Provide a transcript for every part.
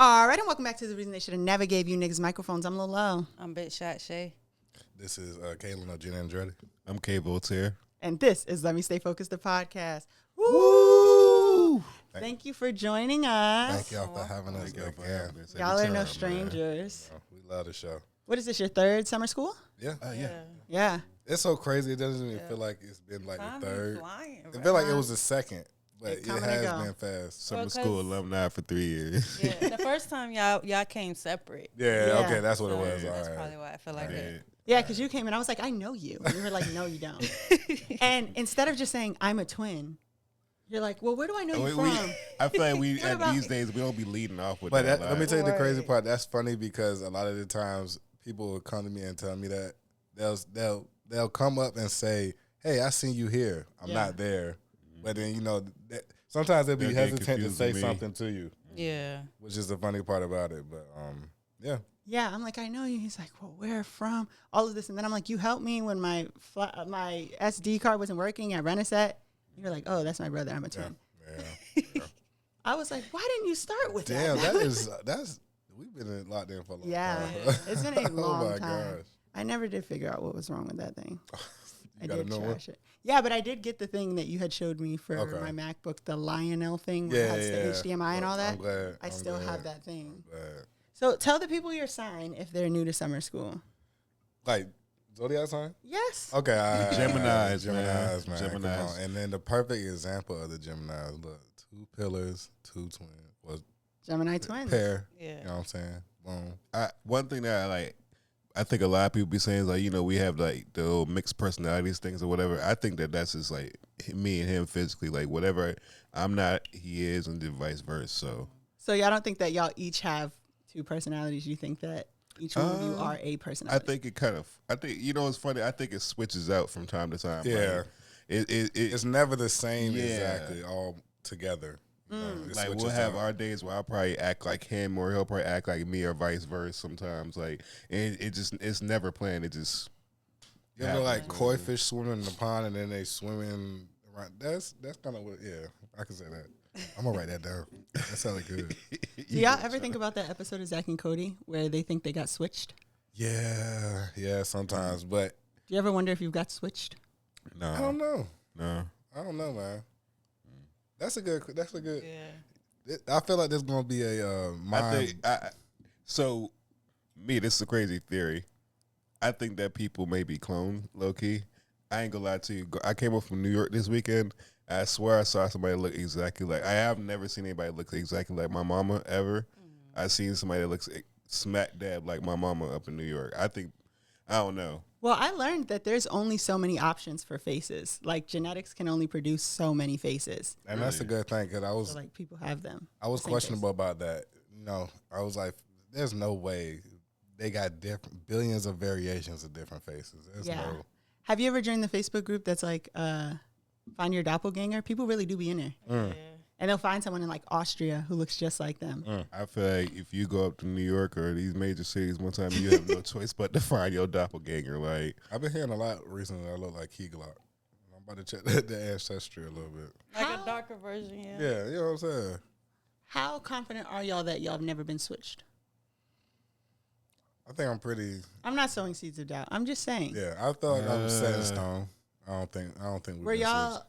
All right, and welcome back to the reason they should have never gave you niggas microphones. I'm Lil Low. I'm Big Shot Shae. This is Kaylin of Jin and K. I'm K Voltaire. And this is Let Me Stay Focused, the podcast. Woo! Thank you for joining us. Thank y'all for having us again. Y'all are no strangers. We love the show. What is this, your third summer school? Yeah. Yeah. It's so crazy. It doesn't even feel like it's been like Time the third. flying, It feel like it was the second, but It it come and has go. been fast. Summer school alumni for 3 years. Yeah, the first time y'all came separate. Yeah, Yeah. okay, that's what it So was. That's All right. probably why I feel like that. Yeah, because you came and I was like, I know you. And you were like, no, you don't. And instead of just saying, I'm a twin, you're like, well, where do I know you from? I feel like What about these me? days we don't be leading off with But that. let me tell you the crazy Right. part. That's funny because a lot of the times people will come to me and tell me that they'll come up and say, "Hey, I seen you here. I'm not there." But then sometimes they'll be They'll get hesitant to confused say with me. something to you, Yeah. which is the funny part about it. But yeah. Yeah, I'm like, I know you. He's like, well, where from? All of this. And then I'm like, you helped me when my SD card wasn't working at Renaissance. You're like, oh, that's my brother. I'm a twin. Yeah. I was like, why didn't you start with Damn, that? that's we've been locked in for a long Yeah, time. it's been a long Oh my time. gosh. I never did figure out what was wrong with that thing. I got a did new one? trash it. Yeah, but I did get the thing that you had showed me for Okay. my MacBook, the Lionel thing where it has the HDMI and all that. I'm glad. I I'm still glad. have that thing. Glad. So tell the people your sign if they're new to summer school. Like zodiac sign? Yes. Okay, Geminis, Geminis, man. man. Come Geminis. on. And then the perfect example of the Geminis, look, 2 pillars, 2 twins, was Gemini twins. pair. Yeah. You know what I'm saying? Boom. One thing that I think a lot of people be saying is like, we have like the little mixed personalities things or whatever. I think that that's just like me and him physically, like whatever I'm not, he is, and then vice versa. So y'all don't think that y'all each have 2 personalities? You think that each one of you are a I personality? think it kind of. I think it's funny. I think it switches out from time to time. Yeah. Like, It's never the same Yeah. exactly all together. You know, it like we'll switches have out. our days where I'll probably act like him or he'll probably act like me or vice versa sometimes. Like and it's never planned. It just You know, like happens. koi fish swimming in the pond and then they swimming around. That's kind of what. Yeah, I can say that. I'm gonna write that down. That sounded good. Do y'all ever think about that episode of Zach and Cody where they think they got switched? Yeah, sometimes, but Do you ever wonder if you got switched? No, I don't know. no. I don't know, man. That's a good. Yeah. I feel like there's gonna be a mind. I think so. Me, this is a crazy theory. I think that people may be cloned, low key. I ain't gonna lie to you. I came up from New York this weekend. I swear I saw somebody look exactly like. I have never seen anybody look exactly like my mama ever. I've seen somebody that looks smack dab like my mama up in New York. I don't know. Well, I learned that there's only so many options for faces. Like genetics can only produce so many faces. and that's a good thing because I was So like people have them. I was Same questionable about that. I was like, there's no way they got different billions of variations of different faces. There's Yeah. no. Have you ever joined the Facebook group that's like find your doppelganger? People really do be in there. Yeah. And they'll find someone in like Austria who looks just like them. I feel like if you go up to New York or these major cities one time, you have no choice but to find your doppelganger. Like, I've been hearing a lot recently that I look like Key Glock. I'm about to check the ancestry a little bit. Like How? a darker version, yeah. Yeah, you know what I'm saying? How confident are y'all that y'all have never been switched? I think I'm pretty. I'm not sowing seeds of doubt. I'm just saying. Yeah, I feel like I'm set in stone. I don't think. Were y'all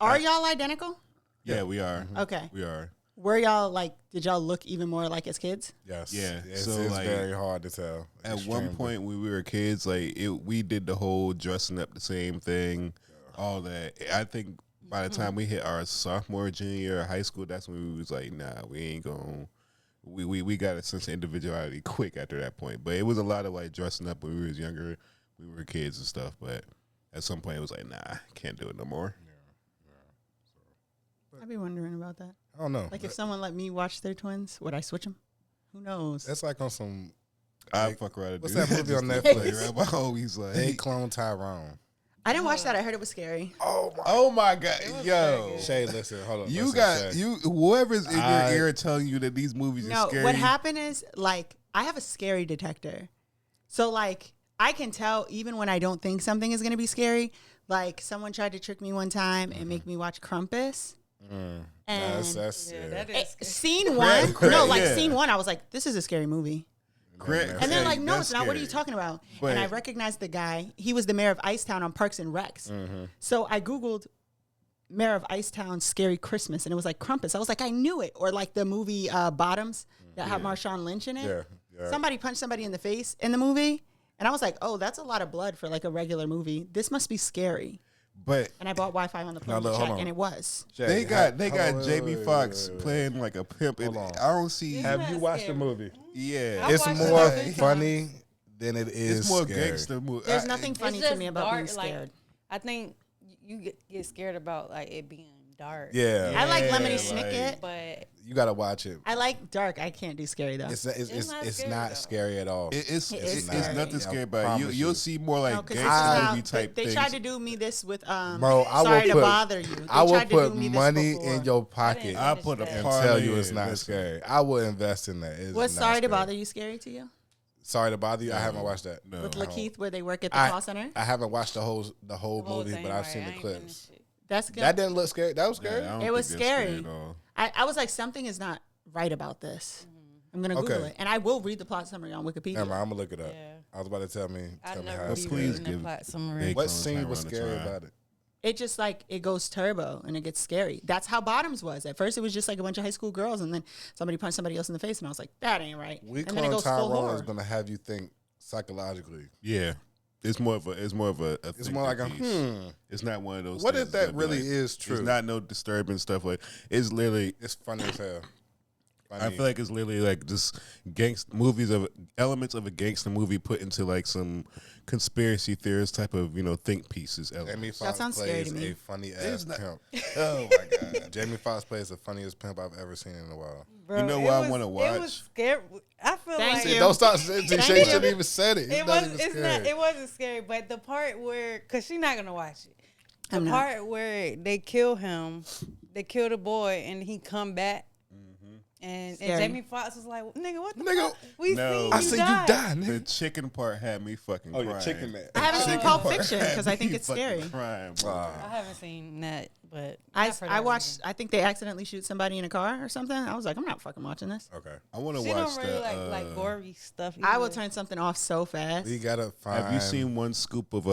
y'all identical? yeah, we are. Okay. We are. Were y'all like did y'all look even more like as kids? Yes. Yeah, It's, so, it's like, very hard to tell. At Extremely. one point when we were kids, like we did the whole dressing up the same thing, all that. I think by the time we hit our sophomore, junior year of high school, that's when we was like, nah, we ain't going. We got a sense of individuality quick after that point. But it was a lot of like dressing up when we was younger. We were kids and stuff. But at some point, it was like, nah, can't do it no more. I'd be wondering about that. I don't know. Like if someone let me watch their twins, would I switch them? Who knows? That's like on some. I Like, fuck around and what's do that movie just on to Netflix? play around. My homie's like, They clone Tyrone. I didn't watch that. I heard it was scary. oh my god, yo. Shay, listen, hold on. You listen, got Shay. whoever's in your ear telling you that these movies No, are scary. what happened is like I have a scary detector. So like I can tell even when I don't think something is going to be scary. Like someone tried to trick me one time and make me watch Krampus. And That's Yeah, that is. scary. scene one, yeah. scene one, I was like, this is a scary movie. Grant, And they're hey, like, no, that's it's not. What are you scary. talking about? But- and I recognized the guy. He was the mayor of Icetown on Parks and Recs. So I Googled mayor of Icetown scary Christmas, and it was like Krampus. I was like, I knew it. Or like the movie Bottoms that had Marshawn Lynch in it. Yeah. Somebody punched somebody in the face in the movie. And I was like, oh, that's a lot of blood for like a regular movie. This must be scary. But And I bought Wi-Fi on the plane look, to hold check, on. and it was. they got Jamie Foxx playing like a pimp. And Hold on. I don't see. Yeah. Have Not you watched scary. the movie? Yeah, I It's watched it more a few funny than it is it's more scary. gangster movie. There's nothing funny to just me about being dark, like, scared. I think you get scared about like it being dark. Yeah. I like Yeah, Lemony like- Snicket. But You gotta watch it. I like dark. I can't do scary though. It's not scary, not though. scary at all. It's It is it's scary. nothing I scary about it. promise You'll you. see more like No, 'cause gangster this is how movie type they things. tried to do me this with Bro, I sorry will to put bother you. They I will tried to put do me this money before. in your pocket I I put a And and parlay tell you it's in. not Listen, scary. I will invest in that. It's Was not Sorry to scary. Bother You scary to you? Sorry to bother you. I haven't watched that. No. With I don't- Lakeith, where they work at the I- call center? I haven't watched the whole whole movie, thing, but I've right, seen I the ain't clips. finished it. That's good. That didn't look scary. That was scary. Yeah, I don't It was think that's scary. at all. I was like, something is not right about this. I'm gonna Google Okay. it, and I will read the plot summary on Wikipedia. Never mind, I'm gonna look it up. Yeah. I was about to tell me I how never it's be please scary. reading the give plot summary. big- What Clones scene might was run a scary try. about it? It just like it goes turbo and it gets scary. That's how Bottoms was. At first, it was just like a bunch of high school girls, and then somebody punched somebody else in the face, and I was like, that ain't right. We and then it Clone goes full Tyrone horror. is gonna have you think psychologically. Yeah, it's more of a It's thinking more like a piece. It's not one of those. What things if that be really like- is true? It's not no disturbing stuff. Like it's literally. It's funny as hell. I feel like it's literally like just movies of elements of a gangster movie put into like some conspiracy theorist type of think pieces. Jamie Elements. Foxx sounds scary plays to me. a funny ass not- pimp. Oh my god, Jamie Foxx plays the funniest pimp I've ever seen in a while. Bro, You know it what I was- wanna It watch? was scary. I feel Thank like you. Don't stop. Shay you. shouldn't even said it. it not was. even It's scary. not. It wasn't scary, but the part where, cause she's not gonna watch it. The I'm not. part where they kill him, they kill the boy, and he come back. And Scary. Jamie Foxx was like, "Nigga, what the Nigga, fuck? We no. seen I you said die." you die, The nigga. chicken part had me fucking Oh, crying. your chicken man. I haven't seen Chicken Pulp part Fiction had because I me think it's fucking scary. Crying, bro. I haven't seen that, but I not for that watched. reason. I think they accidentally shoot somebody in a car or something. I was like, I'm not fucking watching this. Okay, I want to She watch don't really the. like gory stuff. I will either. turn something off so fast. we gotta find. Have you seen one scoop of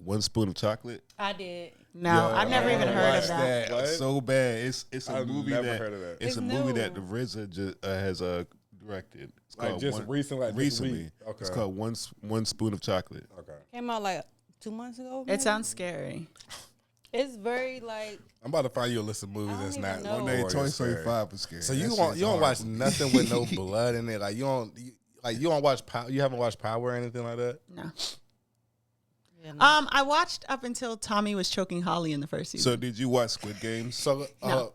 one spoon of chocolate? I did. No, Yo, I've never I even wanna heard watch of that. that. What? So bad. It's a I've movie never that heard of that. it's It's a movie that the new. RZA has directed. It's Like called just recently, like this recently. week. Okay. It's called one spoon of chocolate. Okay, Came out like 2 months ago. It maybe? sounds scary. It's very like. I'm about to find you a list of movies I that's don't not. even know. One day gory Toy and Story scary. 5 was scary. So That you shit's don't watch horrible. nothing with no blood in it. Like you don't watch you haven't watched Power or anything like that. No. You know. I watched up until Tommy was choking Holly in the first season. So did you watch Squid Games? So No.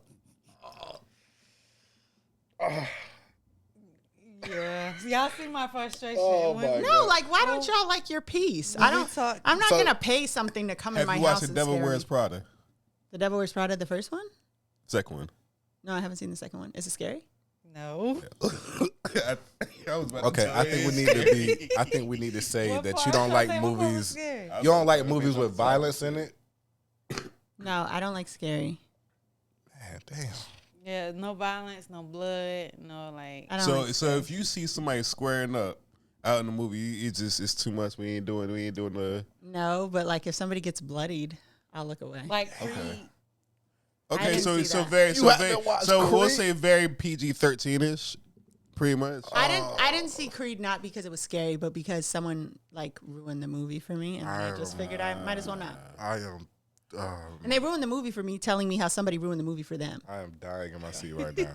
Yeah, y'all see my frustration. Oh When- my no, like why don't y'all like your peace? I we don't. talk- I'm not So- gonna pay something to come in Have my you house watched The and Devil scare Wears me. Prada? The Devil Wears Prada, the first one? Second one. No, I haven't seen the second one. Is it scary? No. I was about to Okay, tell I you think we it's need to scary. be. I think we need to say What that part? you don't like Say what part was movies. scary? You don't like movies with violence in it. No, I don't like scary. Man, damn. Yeah, no violence, no blood, no like. I don't So like so if you see somebody squaring up out in the movie, it's too much. We ain't doing the. No, but like if somebody gets bloodied, I'll look away. Like Creed. Okay, didn't so see so that. very You so have very to watch so we'll Creed? say very PG-13 ish, pretty much. I didn't see Creed not because it was scary, but because someone like ruined the movie for me, and I just figured I might as well not. I am. And they ruined the movie for me, telling me how somebody ruined the movie for them. I am dying in my seat right now.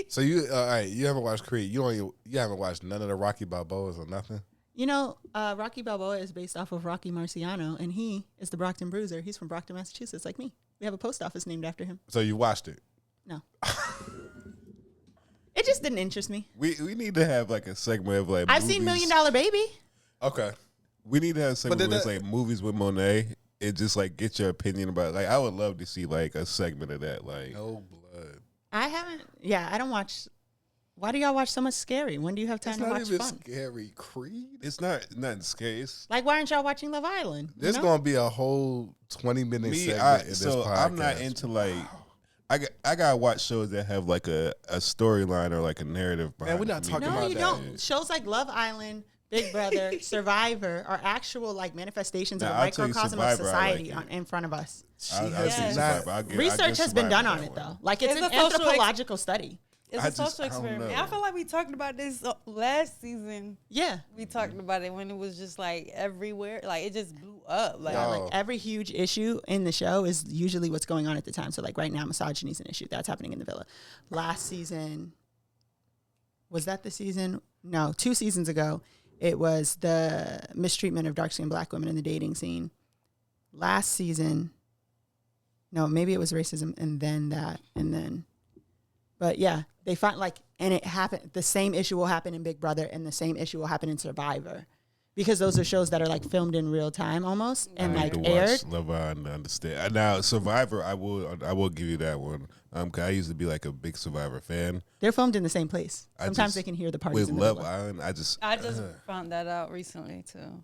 So you, all right? You haven't watched Creed. You haven't watched none of the Rocky Balboas or nothing. You know, Rocky Balboa is based off of Rocky Marciano, and he is the Brockton Bruiser. He's from Brockton, Massachusetts, like me. We have a post office named after him. So you watched it. No. It just didn't interest me. We need to have like a segment of like. I've movies. seen $1 Million Baby. Okay. We need to have a segment did where it's that- like movies with Monet. It just like get your opinion about it. Like I would love to see like a segment of that. Like No blood. I haven't. Yeah, I don't watch. Why do y'all watch so much scary? When do you have time It's to not watch even fun? scary. Creed. it's nothing scary. It's, Like, why aren't y'all watching Love Island? You There's know? gonna be a whole 20-minute me, segment in this so podcast. I'm not into like I gotta watch shows that have like a storyline or like a narrative behind we're not it. talking No, about you that. don't. Shows like Love Island, Big Brother, Survivor are actual like manifestations of Now, a I'll tell you microcosm of Survivor, I like society it. in front of us. I'll has see not- Survivor. I'll give Research has been Survivor done that on it one. though. Like it's It's an a social anthropological study. It's I a just- social I don't experiment. know. I feel like we talked about this last season. Yeah. We talked about it when it was just like everywhere. Like it just blew up. Like Yeah, Oh. like every huge issue in the show is usually what's going on at the time. So like right now, misogyny is an issue that's happening in the villa. Last season, was that the season? No, 2 seasons ago, it was the mistreatment of dark-skinned Black women in the dating scene. Last season, no, maybe it was racism and then that and then, but yeah, they find like, and it happened. The same issue will happen in Big Brother, and the same issue will happen in Survivor. Because those are shows that are like filmed in real time almost and I like need to aired. watch Love Island to understand. Now Survivor, I will give you that one. 'Cause I used to be like a big Survivor fan. They're filmed in the same place. I Sometimes just- they can hear the parties With in the Love villa. Island, I just found that out recently too.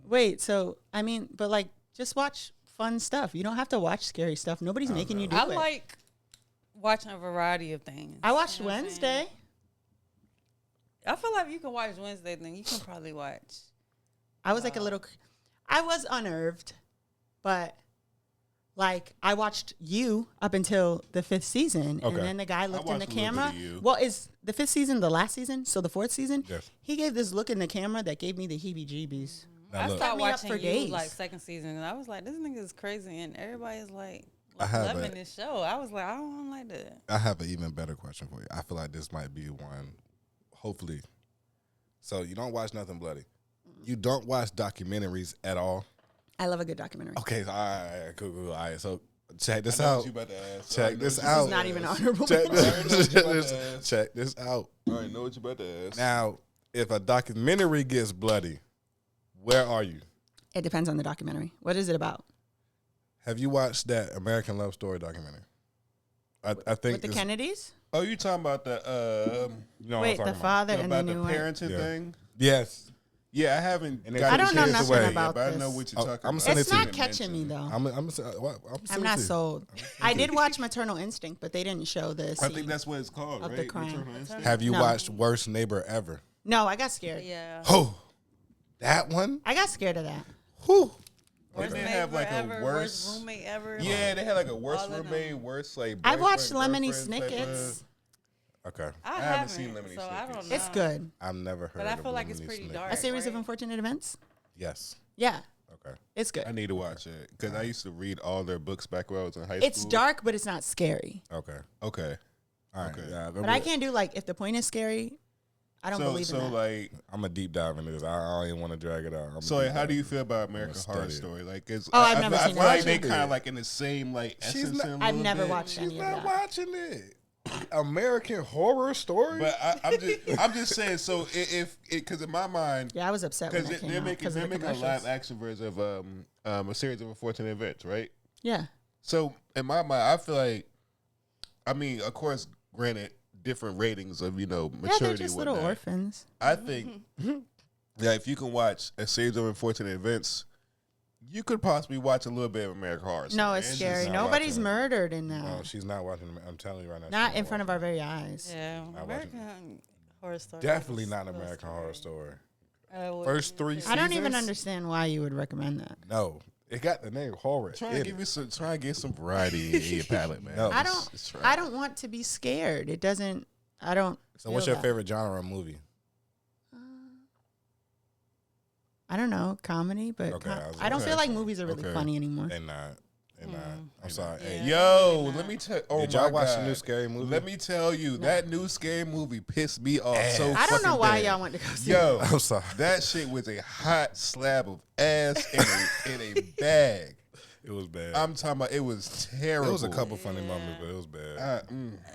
Wait, so I mean, but like, just watch fun stuff. You don't have to watch scary stuff. Nobody's making you do I it. like watching a variety of things. I watched You know what I'm Wednesday. saying? I feel like if you can watch Wednesday, then you can probably watch. I was like a little. I was unnerved, but like I watched You up until the 5th season, and Okay. then the guy looked in the watched a little camera. bit of You. Well, is the 5th season the last season? So the 4th season, Yes. he gave this look in the camera that gave me the heebie-jeebies. Now I look, started me up watching for you days. like second season, and I was like, this nigga is crazy, and everybody's like I have loving a- this show. I was like, I don't like that. I have an even better question for you. I feel like this might be one, hopefully. So you don't watch nothing bloody. You don't watch documentaries at all. I love a good documentary. Okay, so, all right, cool. All right, so check this I know out. what you about to ask. Check this out. It's not even honorable. Check mention. this, check this out. I already know what you about to ask. Now, if a documentary gets bloody, where are you? It depends on the documentary. What is it about? Have you watched that American Love Story documentary? I think With the it's- Kennedys? Oh, you talking about the You know what I'm Wait, the talking about. father and the about the new one. parenting Yeah. thing? Yes. Yeah, I haven't. And they got took I the don't know kids kids nothing away. about but I this. know what you're Oh, talking I'm about. sending It's it to not you. catching me though. I'm not sold. I did watch Maternal Instinct, but they didn't show this. I think that's what it's called, Of right? the crime. Maternal Instinct? Have you No. watched Worst Neighbor Ever? No, I got scared. Yeah. Oh, that one? I got scared of that. Whew. Worst Didn't they have, neighbor like, a ever, worse- worst roommate ever. Yeah, they had like a worse All of them. roommate, worse like. I watched boyfriend, Lemony girlfriend type Snickets. of- Okay. I haven't haven't seen Lemony so I don't Snickets. know. It's good. I've never heard But I of feel like it's Lemony pretty Snicket. dark. A series of right? unfortunate events. Yes. Yeah, Okay. it's good. I need to watch it because I used to read all their books back when I was in high It's school. dark, but it's not scary. Okay. Okay. All right. Okay. Yeah, But I can't do like if the point is scary. I don't believe in that. like, I'm a deep dive into this. I don't even want to drag it out. how do you feel about American Horror study it. Story? Like, it's, Oh, I've never I seen feel it. like they Watching kind it. of like in the same like She's essence. not- in a I've little never bit. watched She's any of not that. watching it. American Horror Story? But I'm just saying. So if because in my mind, Yeah, I was upset when because that came they're out making because they're of the making a live commercials. action version of a series of unfortunate events, right? Yeah, So in my mind, I feel like, I mean, of course, granted, different ratings of yeah, they're maturity. just and little whatnot. orphans. I think that if you can watch a series of unfortunate events, you could possibly watch a little bit of American Horror Story. No, it's just- scary. not Nobody's watching it. murdered in that. No, she's not watching it. I'm telling you right now. Not in front of our very eyes. Yeah, watching American Horror Story. Definitely is not so American Horror scary. Story. First 3 I don't even seasons? understand why you would recommend that. No. It got the name horror. Try in and it. get some variety in your palate, man. No. I Just try. I don't want to be scared. It doesn't. I don't. So what's feel your that. favorite genre of movie? I don't know, comedy, but Okay, I was I don't okay. feel like movies are really Okay. funny anymore. They not. They not. I'm sorry. Yeah. Hey, Yo, let me tell. Oh did my y'all watch God. the new scary movie? Let me tell you, that new scary movie pissed me off so I don't know fucking why bad. y'all went to go see it. Yo, I'm sorry. that shit was a hot slab of ass in a bag. It was bad. I'm talking about it was terrible. There was a couple funny moments, but it was bad.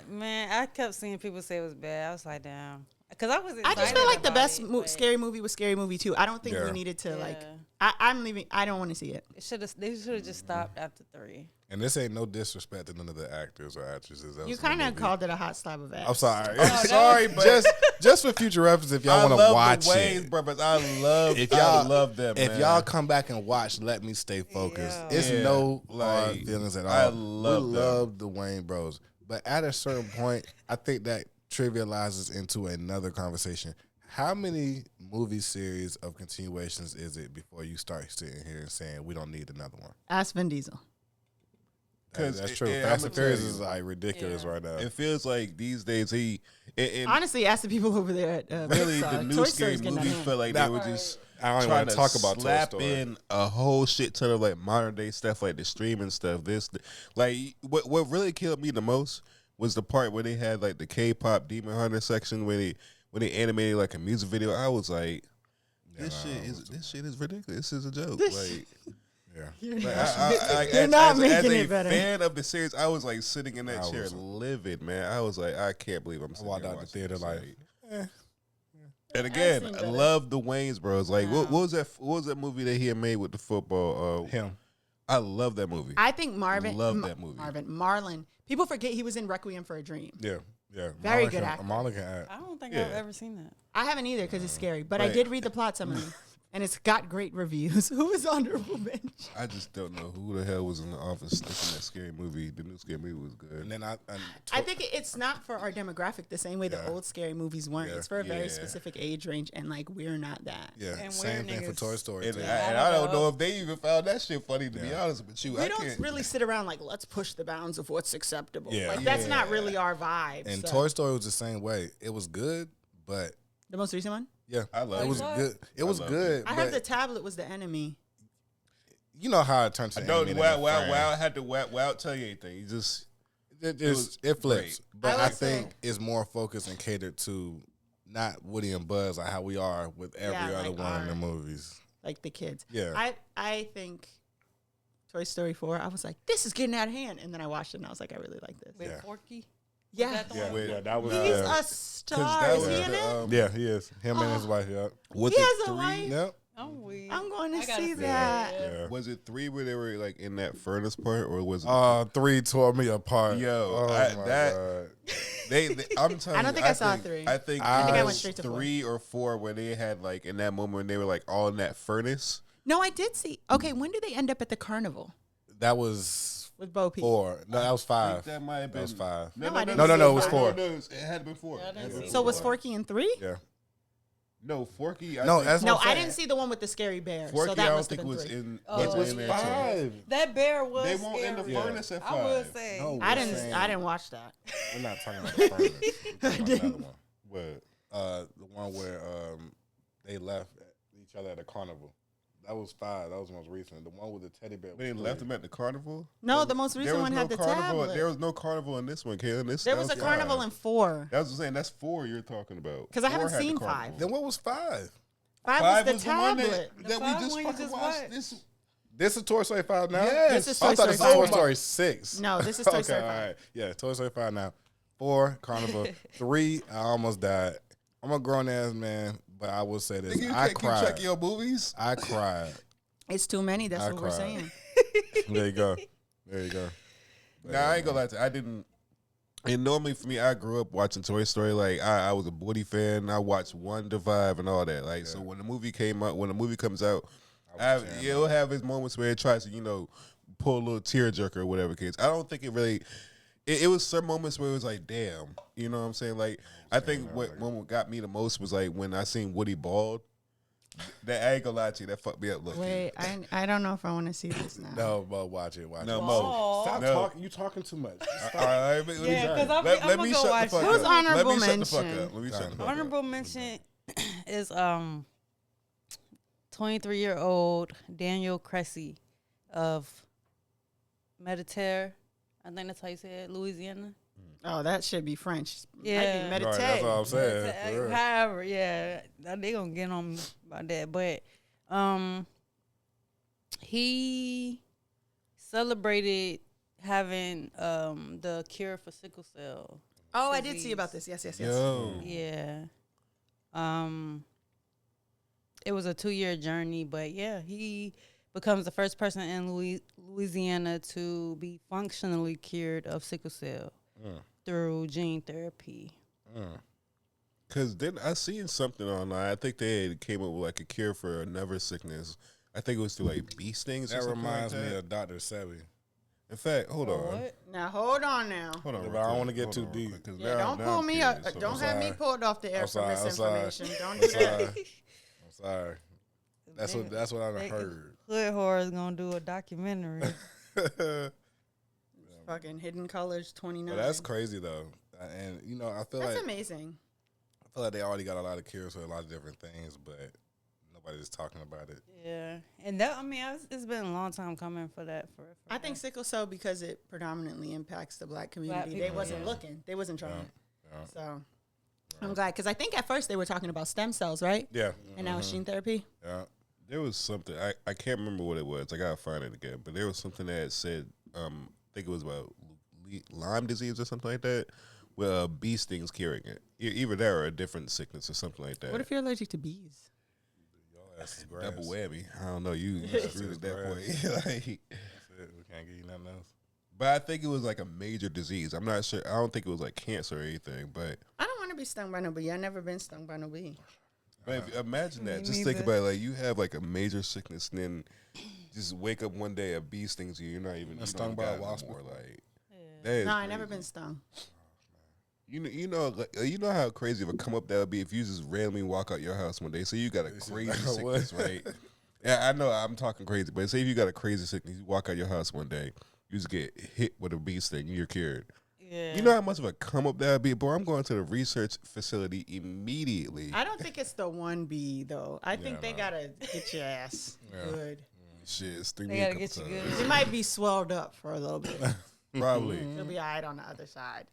Man, I kept seeing people say it was bad. I was like, damn. Because I was I just feel like the best scary. scary movie was Scary Movie 2. I don't think Yeah. we needed to like. Yeah. I'm leaving. I don't want to see it. They should have just stopped after 3. And this ain't no disrespect to none of the actors or actresses. That You was in the kind of movie. called it a hot slab of ass. I'm sorry. I'm sorry, but just for future reference, if y'all want to watch the Wayans it, brothers. I love them. if man. y'all come back and watch, let me stay focused. Yeah. It's Yeah, no like, hard feelings at all. I love we them. love the Wayne Bros, but at a certain point, I think that trivializes into another conversation. How many movie series of continuations is it before you start sitting here and saying we don't need another one? Ask Vin Diesel. That's true. Yeah, Fast I'ma and Furious tell you. is like ridiculous right now. It feels like these days and Honestly, ask the people over there at really Pixar. the new Toy scary Story's getting movies out of felt like Nah, they were just I don't even trying want to to talk about Toy slap Story. in a whole shit ton of like modern day stuff, like the streaming stuff. Like what really killed me the most was the part where they had like the K-pop Demon Hunter section when they animated like a music video. I was like, this shit is ridiculous. This is a joke. Like. Yeah. You're not making as it a better. fan of the series, I was like sitting in that I chair was- livid, man. I was like, I can't believe I'm sitting walked here out the watching theater this, like, And again, seen I better. love the Wayans bros. Like, what was that? What was that movie that he had made with the football? him. I love that movie. I think Marvin. Love that movie. Marlon. People forget he was in Requiem for a Dream. Yeah. Very Marlon good can- actor. Marlon can act. I don't think Yeah. I've ever seen that. I haven't either because it's scary, but I Right. did read the plot summary, and it's got great reviews. Who is honorable mention? I just don't know who the hell was in the office thinking that scary movie. The new scary movie was good. And then I think it's not for our demographic the same way the old scary movies weren't. Yeah. It's for a very Yeah. specific age range, and like we're not that. yeah, And same weird thing for niggas. Toy Story. And too. I don't know if they even found that shit funny. To be honest with you, We I don't can't. really sit around like let's push the bounds of what's acceptable. Yeah. Like that's not Yeah. really our vibe. And so. Toy Story was the same way. It was good, but the most recent one. yeah, I love it was it. good. It was love good. I but heard the tablet was the enemy. you know how it turns to No, animated wow, in wow, frame. wow. I had to wow tell you anything. You just It flips, great. but I I would say- think it's more focused and catered to not Woody and Buzz, like how we are with every Yeah, other like one in the our- movies. Like the kids. Yeah. I think Toy Story 4, I was like, this is getting out of hand. And then I watched it and I was like, I really like this. With Yeah. Forky? Yeah. that the Yeah, one? yeah, that was. He's yeah. a star. that Is was he in the, it? Yeah, he is. Him and his wife. Yeah. was He it has a 3? wife. Yep. I'm weak. I'm going to I gotta see see that. Yeah. Was it 3 where they were like in that furnace part, or was it? 3 tore me apart. Yo, oh I- my that- God. I'm telling I don't you, think I saw 3. I think I think I it went was straight to 4. 3 or 4 where they had like in that moment when they were like all in that furnace. No, I did see. Okay, when do they end up at the carnival That was with Bo Peep? 4. No, that was I 5. think that might have That been was 5. No, I didn't No, see it was five. 4. No, it had been 4. Yeah, I didn't see So was that. Forky in 3? Yeah. No, Forky. No, think, that's No, what I'm I saying. didn't see the one with the scary bear. Forky. so I that don't must have think been was 3. in. Oh, It wasn't was in there, too. 5. That bear was They won't scary. in the furnace at 5. I will say. No. I We're didn't. saying- I didn't watch that. We're not talking about the furnace. We're talking about another one. What? The one where they left each other at a carnival. That was 5. That was the most recent. The one with the teddy bear. When they was left 3. them at the carnival. No, the most There recent was one no had the carnival. tablet. There was no carnival in this one, Kaylin. There was that a carnival 5. in 4. That was what I'm saying. That's 4 you're talking about. 'Cause I 4 haven't had the seen carnival. 5. Then what was 5? 5 was the one tablet. that The we five just one you fucking just watched. watched. This is Toy Story 5 now? Yes. This is I Toy thought this Story was 5. Toy Story 6. No, this is Toy Okay, Story all 5. right. Yeah, Toy Story 5 now. 4, Carnival. 3, I almost died. I'm a grown ass man, but I will say this. Nigga, you I can't keep cried. track of your movies. I cried. It's too many. That's I what we're cried. saying. There you go. There you go. Nah, I ain't gonna lie to you. I didn't. And normally for me, I grew up watching Toy Story. Like I was a Woody fan. I watched 1 to 5 and all that. Like so, when the movie came out, when the movie comes out, it'll have its moments where it tries to pull a little tearjerker or whatever case. I don't think it really. It was some moments where it was like, damn, you know what I'm saying? Like I think what got me the most was like when I seen Woody bald. That I ain't gonna lie to you, that fucked me up. Look, Wait, I don't know if I want to see this now. No, but watch it. Watch no, it. Mo. Stop No. talking. You talking too much. All right, let me Yeah, 'cause I'm let gonna me go shut watch the fuck it. up. Who's honorable Let me shut the fuck mention? up. Let me shut the fuck Honorable up. mention is 23-year-old Daniel Cressy of Mediterre. I think that's how you say it, Louisiana. Oh, that should be French. Yeah. Might be Right, that's what I'm meditate. saying. For real. However, yeah, they gonna get on me about that. But he celebrated having the cure for sickle cell. Oh, I did see about this. Yes. Yo. Yeah. It was a 2-year journey, but yeah, becomes the first person in Louisiana to be functionally cured of sickle cell through gene therapy. Because then I seen something online. I think they came up with like a cure for another sickness. I think it was through like bee stings. That or something reminds like that. me of Dr. Sebi. In fact, hold on. What? Now hold on now. Hold on. Yeah, real but I don't quick. wanna get Hold too on real deep. quick, 'cause Yeah, now- don't now pull I'm me up. curious. Hold Don't on. have me sorry. pulled off the air I'm for sorry, I'm sorry. misinformation. Don't I'm do that. sorry. I'm sorry. That's what I heard. Hood Horror is gonna do a documentary. Fucking Hidden Colors 29. But that's crazy though, and you know I feel That's like amazing. they already got a lot of cures for a lot of different things, but nobody's talking about it. Yeah, and that it's been a long time coming for that. For I think sickle cell, because it predominantly impacts the black community. They people, wasn't yeah. looking. They wasn't trying. Yeah. So I'm glad, because I think at first they were talking about stem cells, right? Yeah, And now it's gene therapy. yeah. There was something I can't remember what it was. I gotta find it again. But there was something that said I think it was about Lyme disease or something like that, where bee stings curing it. Either that or a different sickness or something like that. What if you're allergic to bees? Your ass is grass. Double whammy? I don't know. You screwed at that Grass. point. Like, That's it. We can't give you nothing else. but I think it was like a major disease. I'm not sure. I don't think it was like cancer or anything. But I don't want to be stung by no bee. I've never been stung by no bee. imagine that. Me Just think neither. about it. Like you have like a major sickness, and then just wake up one day a bee stings you. You're not even Stung don't by a got it no wasp more. Like that is No, I never crazy. been stung. You know how crazy of a come up that would be if you just randomly walk out your house one day. Say you got a crazy What? sickness, right? Yeah, I know I'm talking crazy, but say if you got a crazy sickness, you walk out your house one day, you just get hit with a bee sting, you're cured. Yeah, You know how much of a come up that would be, boy. I'm going to the research facility immediately. I don't think it's the one bee, though. I think they got to get your ass good. Shit, sting they me a gotta couple get you times. good. It might be swelled up for a little bit. Probably. It'll be all right on the other side.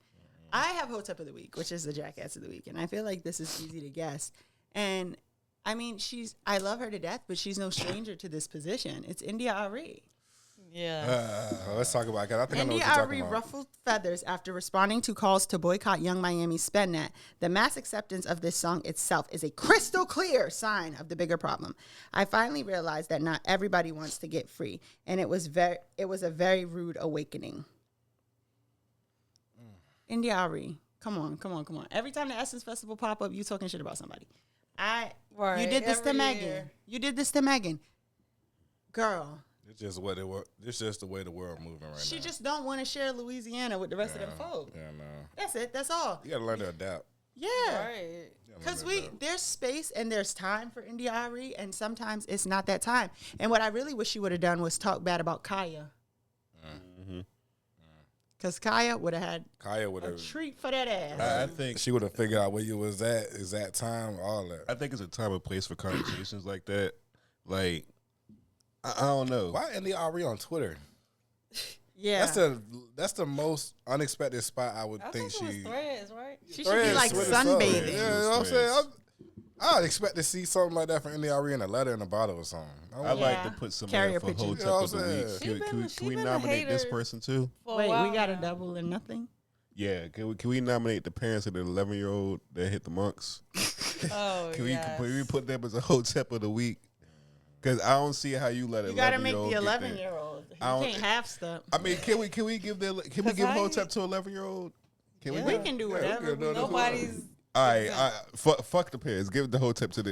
I have Hotep of the Week, which is the jackass of the week. And I feel like this is easy to guess. And I mean, I love her to death, but she's no stranger to this position. It's India.Arie. Yeah, Let's talk about it. I think I know what you're talking India.Arie about. ruffled feathers after responding to calls to boycott Young Miami's Spend Dat. The mass acceptance of this song itself is a crystal clear sign of the bigger problem. I finally realized that not everybody wants to get free, and it was a very rude awakening. India.Arie, come on. Every time the Essence Festival pop up, you talking shit about somebody. You did this to every Megan. year. You did this to Megan. Girl, It's just what it was. It's just the way the world moving right she now. just don't want to share Louisiana with the rest of them folk. Yeah, no. That's it. That's all. You gotta learn to adapt. Yeah. right. You gotta Because learn to adapt. there's space and there's time for India.Arie, and sometimes it's not that time. And what I really wish she would have done was talk bad about Kaya. Because Kaya would have had Kaya would a have. treat for that ass. I think She would have figured out where you was at, exact time, all that. I think it's a time and place for conversations like that. Like I don't know. Why India.Arie on Twitter? Yeah. That's the most unexpected spot I would I think think it was she. Threads, right? She should be like Twitter, sunbathing. Yeah, you know what I'm saying. I'd expect to see something like that from India.Arie in a letter in a bottle or something. I like Yeah. to put somebody Carrier up for pigeon. Hotep You know what of the I'm week. saying? Can we been a nominate this hater. person too? For a Wait, while we got a now. double and nothing? Yeah, can we nominate the parents of the 11-year-old that hit the monks? Oh, Can yes. we put them as a Hotep of the week? Because I don't see how you let You an got to make 11-year-old the get 11-year-old. You I don't- can't half step. I mean, can we give I- Hotep to 11-year-old? Can Yeah. We can do whatever. do Nobody's. All right, fuck the parents. Give the Hotep of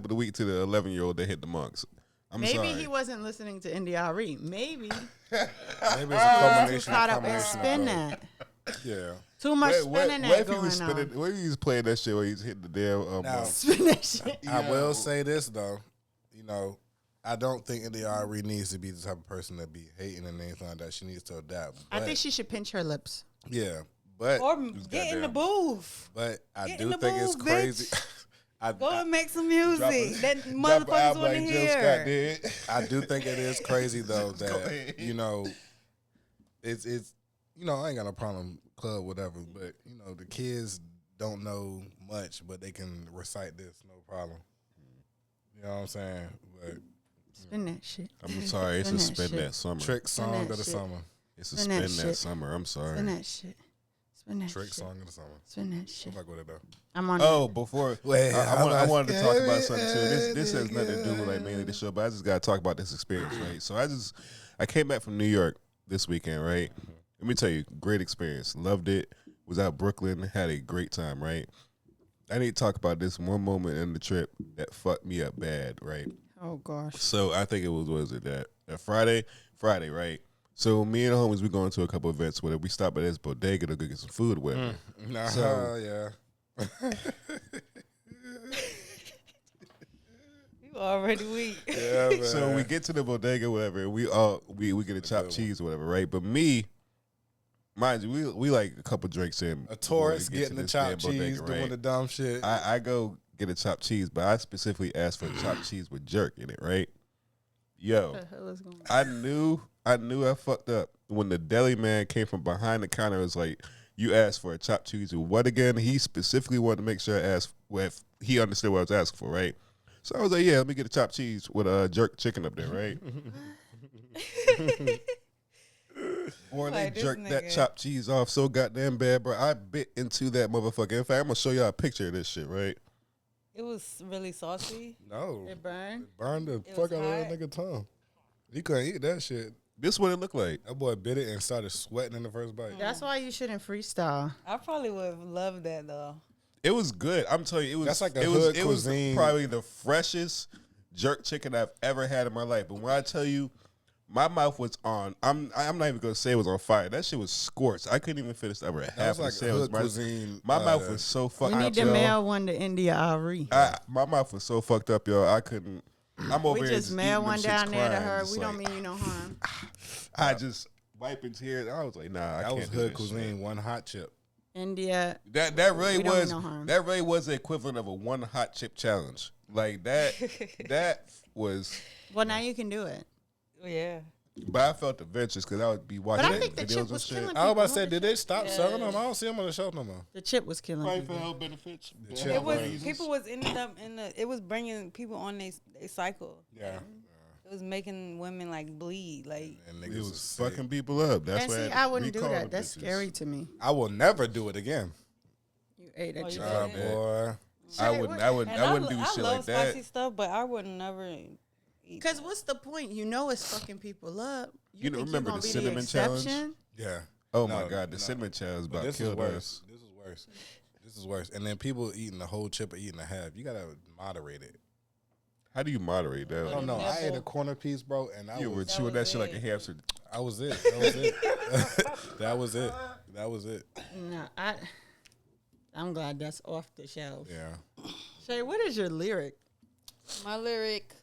the week to the 11-year-old that hit the monks. I'm Maybe sorry. he wasn't listening to India.Arie. Maybe Maybe it's a too combination. caught up in combination of spin both. that. Yeah. Too much What spinning if that he was going on. spinning? What if he was playing that shit where he's hitting the damn? Now- Spin that shit. I will say this though, you know, I don't think India.Arie needs to be the type of person that be hating and anything like that. She needs to adapt. I But, think she should pinch her lips. yeah, but Or get in the goddamn. booth. I Get do in the think it's booth, crazy. Go and make some music. That Drop an motherfuckers album want to like Jill Scott hear. did. I do think it is crazy though Go that ahead. you know, it's you know, I ain't got no problem club whatever, but you know the kids don't know much, but they can recite this no problem. You know what I'm saying? But Spin that shit. I'm sorry. It's a Spin that spin shit. that summer. trick song that of the shit. summer. It's a Spin that spin that shit. summer. I'm sorry. Spin that shit. Spend that Trick shit. song of the summer. Spend that shit. I fuck with it though. I'm on. Oh, before Wait, I wanted to talk about every something too. This has nothing to do with like mainly the show, but I just gotta talk about this experience, right? So I came back from New York this weekend, right? Let me tell you, great experience. Loved it. Was out Brooklyn, had a great time, right? I need to talk about this one moment in the trip that fucked me up bad, right? Oh gosh. So I think it was that Friday, right? So me and the homies, we going to a couple events, whatever. We stop at this bodega to go get some food, whatever. Nah, So- yeah. You already weak. Yeah, man. So we get to the bodega, whatever. And we get a chopped cheese, whatever, right? But me, mind you, we like a couple drinks in. a before we tourist get to getting the this chopped damn bodega, cheese, doing right? the dumb shit. I go get a chopped cheese, but I specifically asked for a chopped cheese with jerk in it, right? Yo, What the hell is going on? I knew I fucked up when the deli man came from behind the counter. It was like, "You asked for a chopped cheese with what again?" He specifically wanted to make sure I asked if he understood what I was asking for, right? So I was like, "Yeah, let me get a chopped cheese with a jerk chicken up there, right?" Boy, they Like, this jerked that nigga. chopped cheese off so goddamn bad, bro. I bit into that motherfucker. In fact, I'm gonna show y'all a picture of this shit, right? It was really saucy. No. It burned. Burned the It fuck was out of that hot. nigga tongue. He couldn't eat that shit. This what it looked like. That boy bit it and started sweating in the first bite. That's why you shouldn't freestyle. I probably would have loved that though. It was good. I'm telling you, it was. That's like a it was, hood it was cuisine. probably the freshest jerk chicken I've ever had in my life. But when I tell you, my mouth was on. I'm not even gonna say it was on fire. That shit was scorched. I couldn't even finish over half That was of like the a sandwich. hood cuisine. My mouth was so fucked We up. need to y'all. mail one to India.Arie. My mouth was so fucked up, y'all. I couldn't. I'm over We here just mail eating one them shits down there to crying, her. just We don't like, mean you no harm. I just wiping tears. I was like, nah, I That can't was do hood this cuisine, shit. one hot chip. India. That really We don't mean was no harm. that really was the equivalent of a one hot chip challenge. Like that that was. Well, now you can do it. Yeah. But I felt adventurous because I would be watching But I think the videos chip and was shit. killing I was about to people. say, did they stop Yeah. selling them? I don't see them on the shelf no more. The chip was killing Probably for people. health benefits. The for chip health It was reasons. people was ended up in the. It was bringing people on they cycle. Yeah. It was making women like bleed. Like And It niggas was was sick. fucking people up. That's And why see, I wouldn't do recall that. the That's bitches. scary to me. I will never do it again. You ate Oh, that you chip. did? Oh, boy. I wouldn't. I wouldn't. and I wouldn't do I shit love like spicy that. stuff, but I would never eat. Because what's the point? You know it's fucking people up. You know, think remember you're gonna the be cinnamon challenge? exception? Yeah. Oh No, my god, the no. cinnamon challenge But about this is killed worse. us. This is worse. This is worse. And then people eating the whole chip or eating a half. You gotta moderate it. How do you moderate that? I don't know. I ate a corner piece, bro, and You were was chewing that was shit like a it. hamster. that was it. That was it. That was it. That was it. No, I'm glad that's off the shelf. Yeah. Shae, what is your lyric? My lyric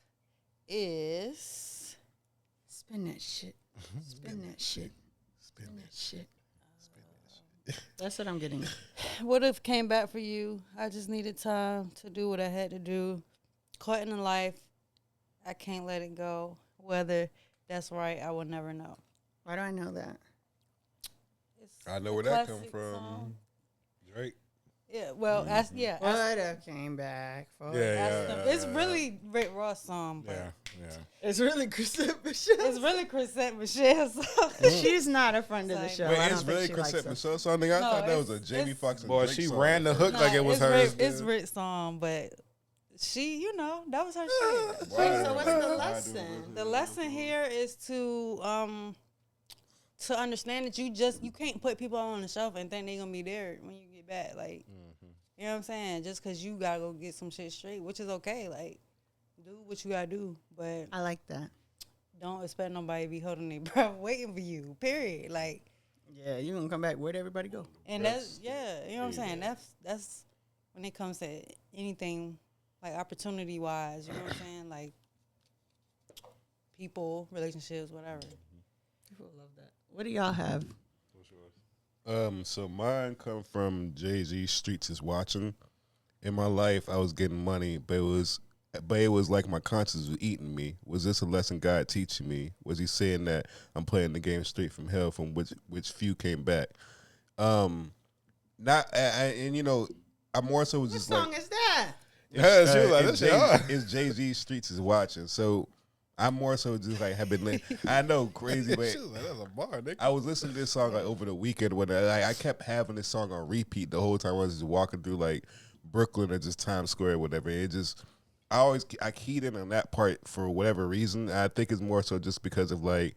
is Spin that shit. Spin that shit. Spin that shit. That's what I'm getting. what if came back for you? I just needed time to do what I had to do. Caught in a life, I can't let it go. Whether that's right, I will never know. Why do I know that? It's I know a where that come classic from. song. Drake. Yeah, well, ask yeah. What Ask, if came back for? Yeah, ask them. It's yeah. really Rick Ross song, but Yeah. Yeah. It's really Chrisette Michelle. it's really Chrisette Michelle's song. She's not a friend of the Like- show. Wait, I it's don't really think she likes Chrisette us. Michelle song. Nigga, I No, thought that was a it's- Jamie it's- Foxx and Boy, Drake she song. ran the hook Nah, like it was it's hers. Rick, it's Rick's song, but she, that was her shit. Wait, so what's the Why do lesson? it? The lesson here is to understand that you can't put people on the shelf and think they're gonna be there when you get back. Like, you know what I'm saying? Just because you gotta go get some shit straight, which is okay. Like, do what you gotta do, but I like that. don't expect nobody to be holding their breath waiting for you. Period. Like, Yeah, you gonna come back. Where'd everybody go? and that's you know what I'm saying. That's when it comes to anything like opportunity wise. You know what I'm saying? Like people, relationships, whatever. People love that. What do y'all have? So mine come from Jay-Z. Streets is watching. In my life, I was getting money, but it was like my conscience was eating me. Was this a lesson God teaching me? Was He saying that I'm playing the game straight from hell, from which few came back? And I more so was What just song like, is that? Yeah, she was like, it's this shit hard. It's Jay-Z. Streets is watching. So I'm more so just like have been. I know crazy, but She was like, that's a bar, nigga. I was listening to this song like over the weekend when I kept having this song on repeat the whole time I was just walking through like Brooklyn or just Times Square or whatever. It just I keyed in on that part for whatever reason. I think it's more so just because of like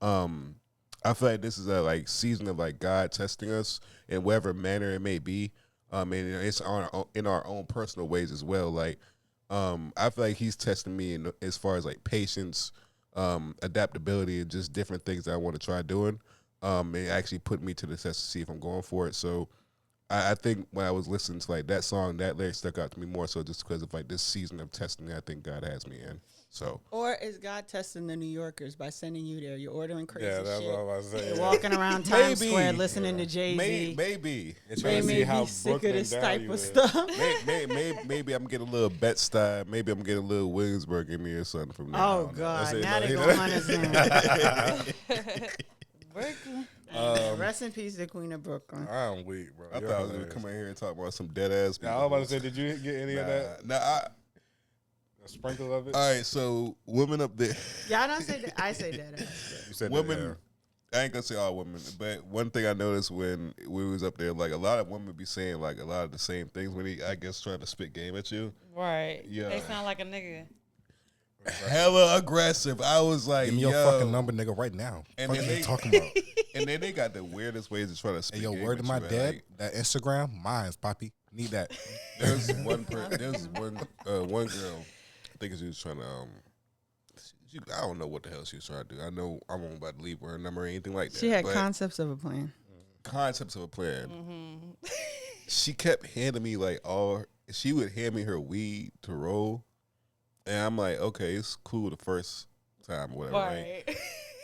I feel like this is a like season of like God testing us in whatever manner it may be. And it's in our own personal ways as well. Like I feel like he's testing me in as far as like patience, adaptability, and just different things that I want to try doing. It actually put me to the test to see if I'm going for it. So I think when I was listening to like that song, that lyric stuck out to me more so just because of like this season of testing I think God has me in. So, or is God testing the New Yorkers by sending you there? You're ordering crazy shit. Yeah, that's what I was saying. You're walking around Times Square listening to Jay-Z. Maybe. They may be sick of this type of stuff. Maybe I'm getting a little Bed-Stuy. Maybe I'm getting a little Williamsburg in me or something from there. Oh, God. Now they're going to hunt us down. Brooklyn. Rest in peace, the Queen of Brooklyn. I'm weak, bro. I thought I was going to come in here and talk about some dead-ass people. Yeah, I was about to say, did you get any of that? Nah, A sprinkle of it? all right, so women up there. Yeah, I don't say that. I say that. You said Women, I ain't gonna say all women, but one thing I noticed when we was up there, like a lot of women be saying like a lot of the same things when he, I guess, trying to spit game at you. Right. Yeah. They sound like a nigga. Hella aggressive. I was like, Give me your fucking number, nigga, right now. And What then are you they- talking about? And then they got the weirdest ways to try to spit Hey, yo, game word to at my you, dad, like, that Instagram, mine's, Poppy. Need that. there's one girl. I think she was trying to. I don't know what the hell she was trying to do. I know I won't about to leave her number or anything like that. She had but concepts of a plan. concepts of a plan. Mm-hmm. She kept handing me like she would hand me her weed to roll, and I'm like, okay, it's cool the first time or whatever. Right? Right.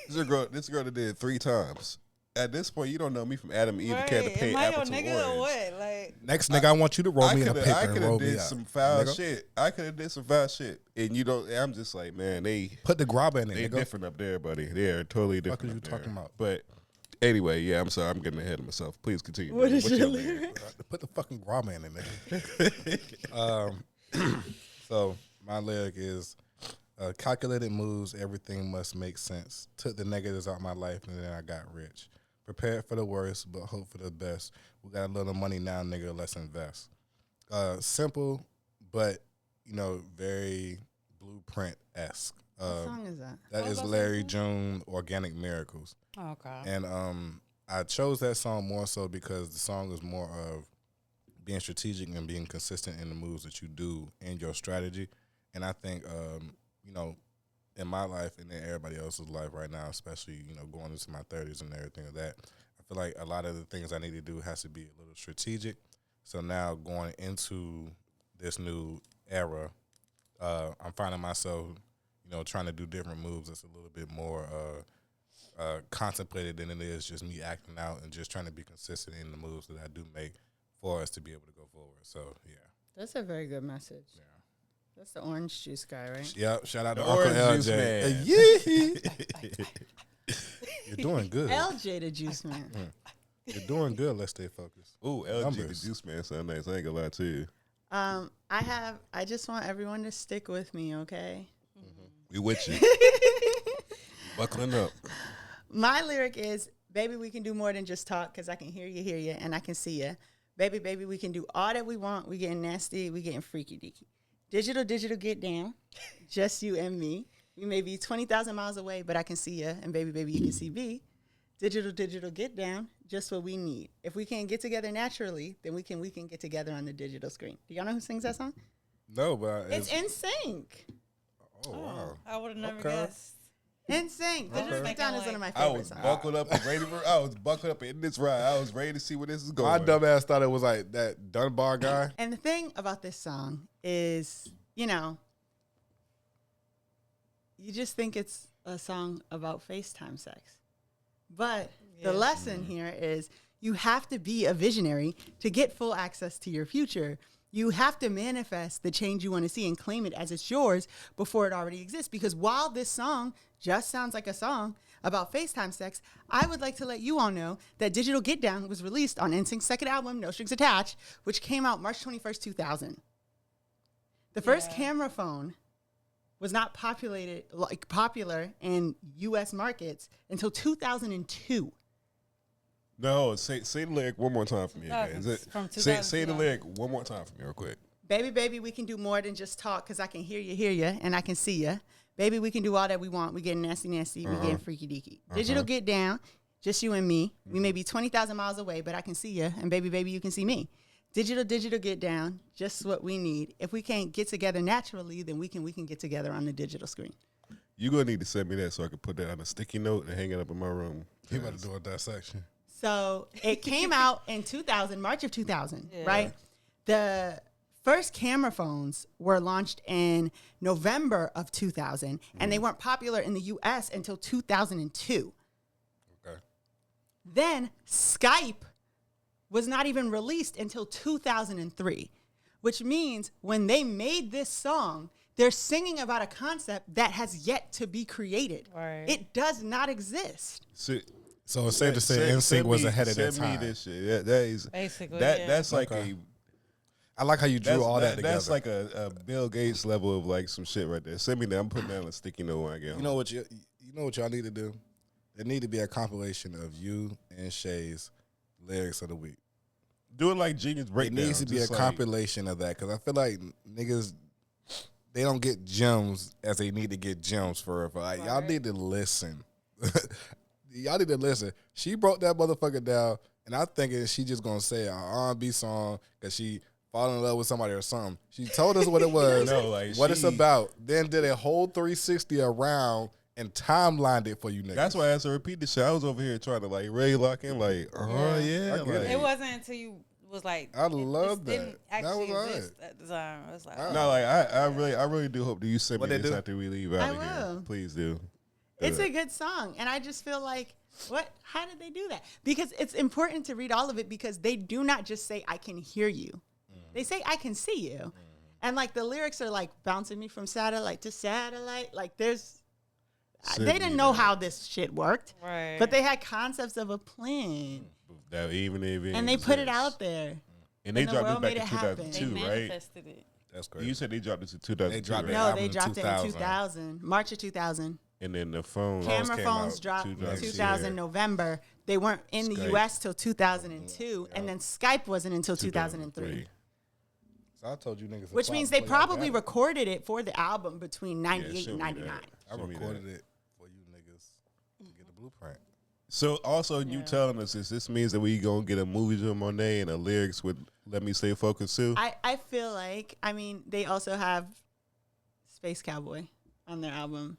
This girl that did it 3 times. At this point, you don't know me from Adam and Eve. Right. Can't to paint Am I your apple to nigga or orange. what? Like, Next nigga, I want you to roll me in a paper I and could roll have me did out. some foul Nigga. shit. I could have did some foul shit, and you don't. I'm just like, man, they Put the grabber in it, they nigga. different up there, buddy. They're totally different. What are you up there. talking about? But anyway, yeah, I'm sorry. I'm getting ahead of myself. Please continue. What buddy. is What's your lyric? Put the fucking grabber in it, nigga. So my lyric is, calculated moves, everything must make sense. Took the negatives out of my life, and then I got rich. Prepared for the worst, but hope for the best. We got a little money now, nigga, let's invest. Simple, but, very blueprint-esque. What song is that? That What is was that Larry song? June, Organic Miracles. okay. And I chose that song more so because the song is more of being strategic and being consistent in the moves that you do in your strategy. And I think, in my life and in everybody else's life right now, especially, going into my 30s and everything like that, I feel like a lot of the things I need to do has to be a little strategic. So now going into this new era, I'm finding myself, trying to do different moves that's a little bit more contemplated than it is just me acting out and just trying to be consistent in the moves that I do make for us to be able to go forward. So, yeah. That's a very good message. Yeah. That's the orange juice guy, right? Yep. Shout out to The Uncle orange juice LJ. Yeah. You're doing good. LJ the juice man. You're doing good. Let's stay focused. Ooh, LG Numbers. the juice man sound nice. I ain't gonna lie to you. I just want everyone to stick with me, okay? We with you. Buckling up. My lyric is, baby, we can do more than just talk because I can hear you, and I can see you. Baby, we can do all that we want. We getting nasty. We getting freaky deaky. Digital, get down. Just you and me. We may be 20,000 miles away, but I can see you. And baby, you can see me. Digital, get down. Just what we need. If we can't get together naturally, then we can get together on the digital screen. Do y'all know who sings that song? No, but It's NSYNC. oh wow. I would have never Okay. guessed. NSYNC. Digital Get Down is one of my I favorite was songs. buckled up and ready for. I was buckled up in this ride. I was ready to see where this is going. My dumb ass thought it was like that Dunbar guy. And the thing about this song is, you just think it's a song about FaceTime sex. But the lesson here is you have to be a visionary to get full access to your future. You have to manifest the change you want to see and claim it as it's yours before it already exists. Because while this song just sounds like a song about FaceTime sex, I would like to let you all know that Digital Get Down was released on NSYNC's second album, No Strings Attached, which came out March 21st, 2000. The first camera phone was not popular in U.S. markets until 2002. No, say the lyric one more time for me again. Is it From say the lyric one more time for me real quick. Baby, baby, we can do more than just talk because I can hear you, and I can see you. Baby, we can do all that we want. We getting nasty, nasty. We getting freaky deaky. Digital get down, just you and me. We may be 20,000 miles away, but I can see you. And baby, baby, you can see me. Digital get down, just what we need. If we can't get together naturally, then we can get together on the digital screen. You're going to need to send me that so I can put that on a sticky note and hang it up in my room. You better do a dissection. So it came out in 2000, March of 2000, right? The first camera phones were launched in November of 2000, and they weren't popular in the U.S. until 2002. Okay. Then Skype was not even released until 2003, which means when they made this song, they're singing about a concept that has yet to be created. Right. It does not exist. So it's safe to say NSYNC was ahead of their time. Send me this shit. That is Basically, that's like I like how you drew all that together. That's like a Bill Gates level of like some shit right there. Send me that. I'm putting that on a sticky note when I get home. You know what y'all need to do? There need to be a compilation of you and Shae's lyrics of the week. Do it like Genius Breakdown. It needs to be a compilation of that because I feel like niggas, they don't get gems as they need to get gems for like y'all need to listen. Y'all need to listen. She broke that motherfucker down, and I'm thinking she just gonna say an R&B song because she fall in love with somebody or something. She told us what it was, what it's about, then did a whole 360 around and timelined it for you niggas. That's why I had to repeat the shit. I was over here trying to like really lock in, like, oh yeah. I get it. It wasn't until you was like, I love that. Didn't actually That was exist at the time. It was like, No, like I really do hope that you send me What they this do? after we leave out of I here. will. Please do. It's a good song. And I just feel like, how did they do that? Because it's important to read all of it because they do not just say, I can hear you. They say, I can see you. And like the lyrics are like bouncing me from satellite to satellite. Like they didn't know how this shit worked. right. But they had concepts of a plan. That even if it And they put it exists. out there. And they and the dropped world it back made in it happen. They 2002, right? manifested it. That's crazy. You said they dropped it in 2002. They dropped right? it. No, album they in dropped it in 2000. 2000, March of 2000. And then the phone. Camera came phones out dropped 2000. 2000 November. They weren't in the Skype. U.S. till 2002, and then Skype wasn't until 2003. So I told you niggas. Which means they probably recorded it for the album between 98 show and me 99. I Show me recorded that. it for you niggas to get the blueprint. So also you telling us this means that we gonna get a movie to Monet and the lyrics with Let Me Stay Focused too? I feel like, they also have Space Cowboy on their album.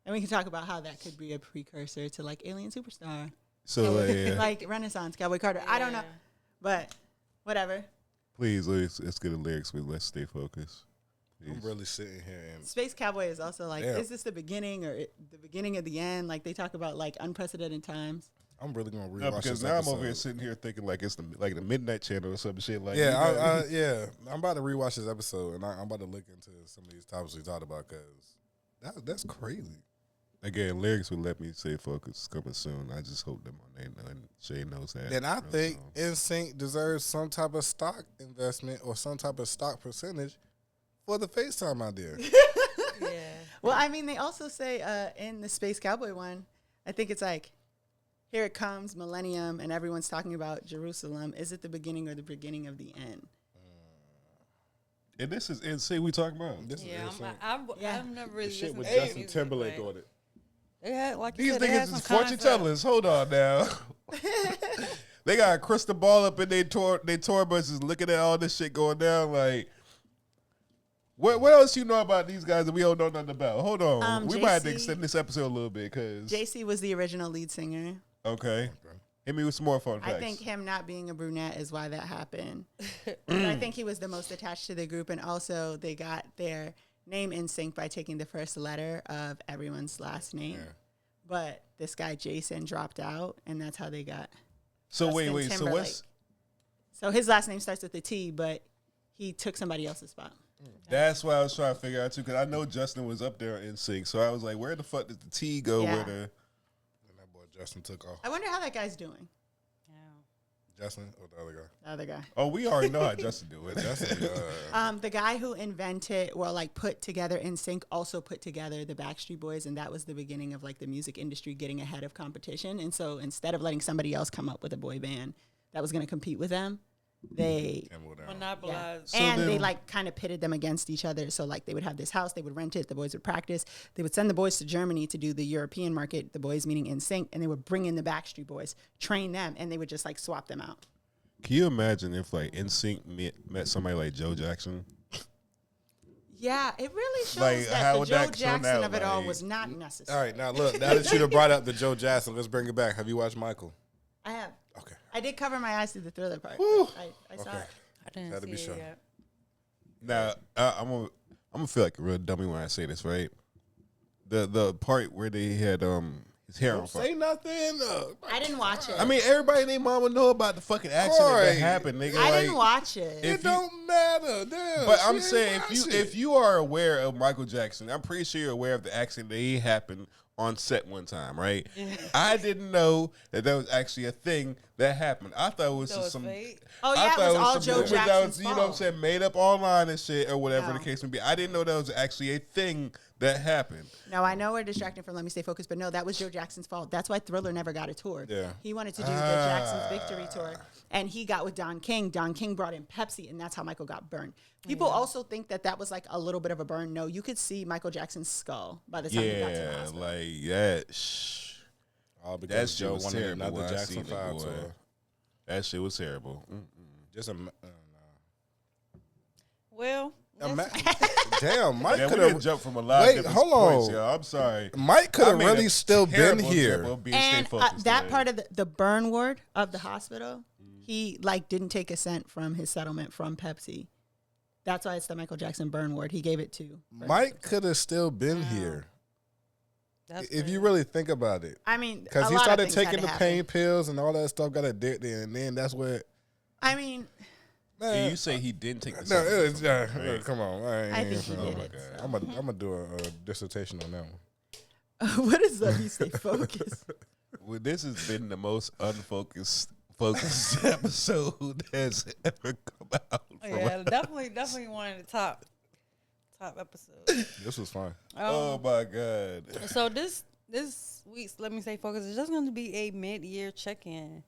And we can talk about how that could be a precursor to like Alien Superstar. So Like Renaissance Cowboy Carter. I don't know. But whatever. please let's get the lyrics with Let's Stay Focused. Please. I'm really sitting here and Space Cowboy is also like, Damn. is this the beginning or the beginning of the end? Like they talk about like unprecedented times. I'm really gonna rewatch No, because this now episode. I'm over here sitting here thinking like it's the Midnight Channel or some shit like Yeah, I'm about to rewatch this episode and I'm about to look into some of these topics we talked about because that's crazy. Again, lyrics with Let Me Stay Focused coming soon. I just hope that Monet and Shae knows that. And I real think soon. NSYNC deserves some type of stock investment or some type of stock percentage for the FaceTime idea. Yeah. Well, they also say in the Space Cowboy one, I think it's like, here it comes, millennium, and everyone's talking about Jerusalem. Is it the beginning or the beginning of the end? And this is NSYNC we talking about. This Yeah, is NSYNC. I've never really The shit listened with to Justin music, Timberlake but on it. They had, like you These said, they had niggas is some fortune concept. tellers. Hold on now. They got a crystal ball up in their tour buses looking at all this shit going down. Like, what else you know about these guys that we don't know nothing about? Hold on. We might have to JC extend this episode a little bit because. JC was the original lead singer. Okay. Hit me with some more fun facts. I think him not being a brunette is why that happened. But I think he was the most attached to the group, and also they got their name in sync by taking the first letter of everyone's last name. Yeah. But this guy Jason dropped out, and that's how they got. So Justin wait. So Timberlake. what's So his last name starts with a T, but he took somebody else's spot. that's what I was trying to figure out too, because I know Justin was up there in sync. So I was like, where the fuck did the T go? Yeah. Where the And that boy Justin took off. I wonder how that guy's doing. Yeah. Justin or the other guy? The other guy. Oh, we already know how Justin do it. Justin. The guy who invented, put together NSYNC also put together the Backstreet Boys, and that was the beginning of like the music industry getting ahead of competition. And so instead of letting somebody else come up with a boy band that was going to compete with them, they monopolized. and they like kind of pitted them against each other. So like they would have this house, they would rent it, the boys would practice, they would send the boys to Germany to do the European market, the boys meaning NSYNC, and they would bring in the Backstreet Boys, train them, and they would just like swap them out. Can you imagine if like NSYNC met somebody like Joe Jackson? Yeah, it really shows Like, that how the would Joe that turn Jackson out, of it all like- was not necessary. All right, now look. Now that you have brought up the Joe Jackson, let's bring it back. Have you watched Michael? I have. Okay. I did cover my eyes through the Thriller part. Whew. I saw Okay. it. I didn't That'd see be it sure. yet. Now, I'm gonna feel like a real dummy when I say this, right? The part where they had his hair on Don't fire. say nothing. I didn't watch it. I mean, everybody and their mama know about the fucking accident Right. that happened, nigga. I like, didn't watch it. it don't matter. Damn. But she I'm ain't saying watch it. if you are aware of Michael Jackson, I'm pretty sure you're aware of the accident that happened on set one time, right? I didn't know that was actually a thing that happened. I thought it was So just it's some. fake? Oh, I yeah, it thought was all some Joe rumors that Jackson's was, you know what I'm fault. saying, made up online and shit or whatever No. the case may be. I didn't know that was actually a thing that happened. No, I know we're distracting from Let Me Stay Focused, but no, that was Joe Jackson's fault. That's why Thriller never got a tour. Yeah. He wanted to do the Jackson's Victory Tour, and he got with Don King. Don King brought in Pepsi, and that's how Michael got burned. People also think that was like a little bit of a burn. No, you could see Michael Jackson's skull by the time he got to the Yeah, hospital. like that. All That because shit Joe was wanted terrible. another when I Jackson seen it, 5 boy. tour. That shit was terrible. Just a. Well, Damn, Mike Yeah, we could didn't have. jump from a lot of Wait, different hold points, on. yo. I'm sorry. Mike could I have made a really still been terrible here. example of being Stay And Focused that today. part of the burn ward of the hospital, he like didn't take a cent from his settlement from Pepsi. That's why it's the Michael Jackson burn ward. He gave it to Mike could have still been here. that's If you crazy. really think about it. I mean, Because a he lot of started things had taking to the happen. pain pills and all that stuff, got addicted, and then that's where. I mean, And you say he didn't take the No, supplement it's, from it, right? come on. I think he did it. I'm gonna do a dissertation on that one. what is Let Me Stay Focused? Well, this has been the most unfocused focused episode that's ever come out. Yeah, definitely one of the top episodes. This was fun. Oh my god! So this week's Let Me Stay Focused is just going to be a mid-year check-in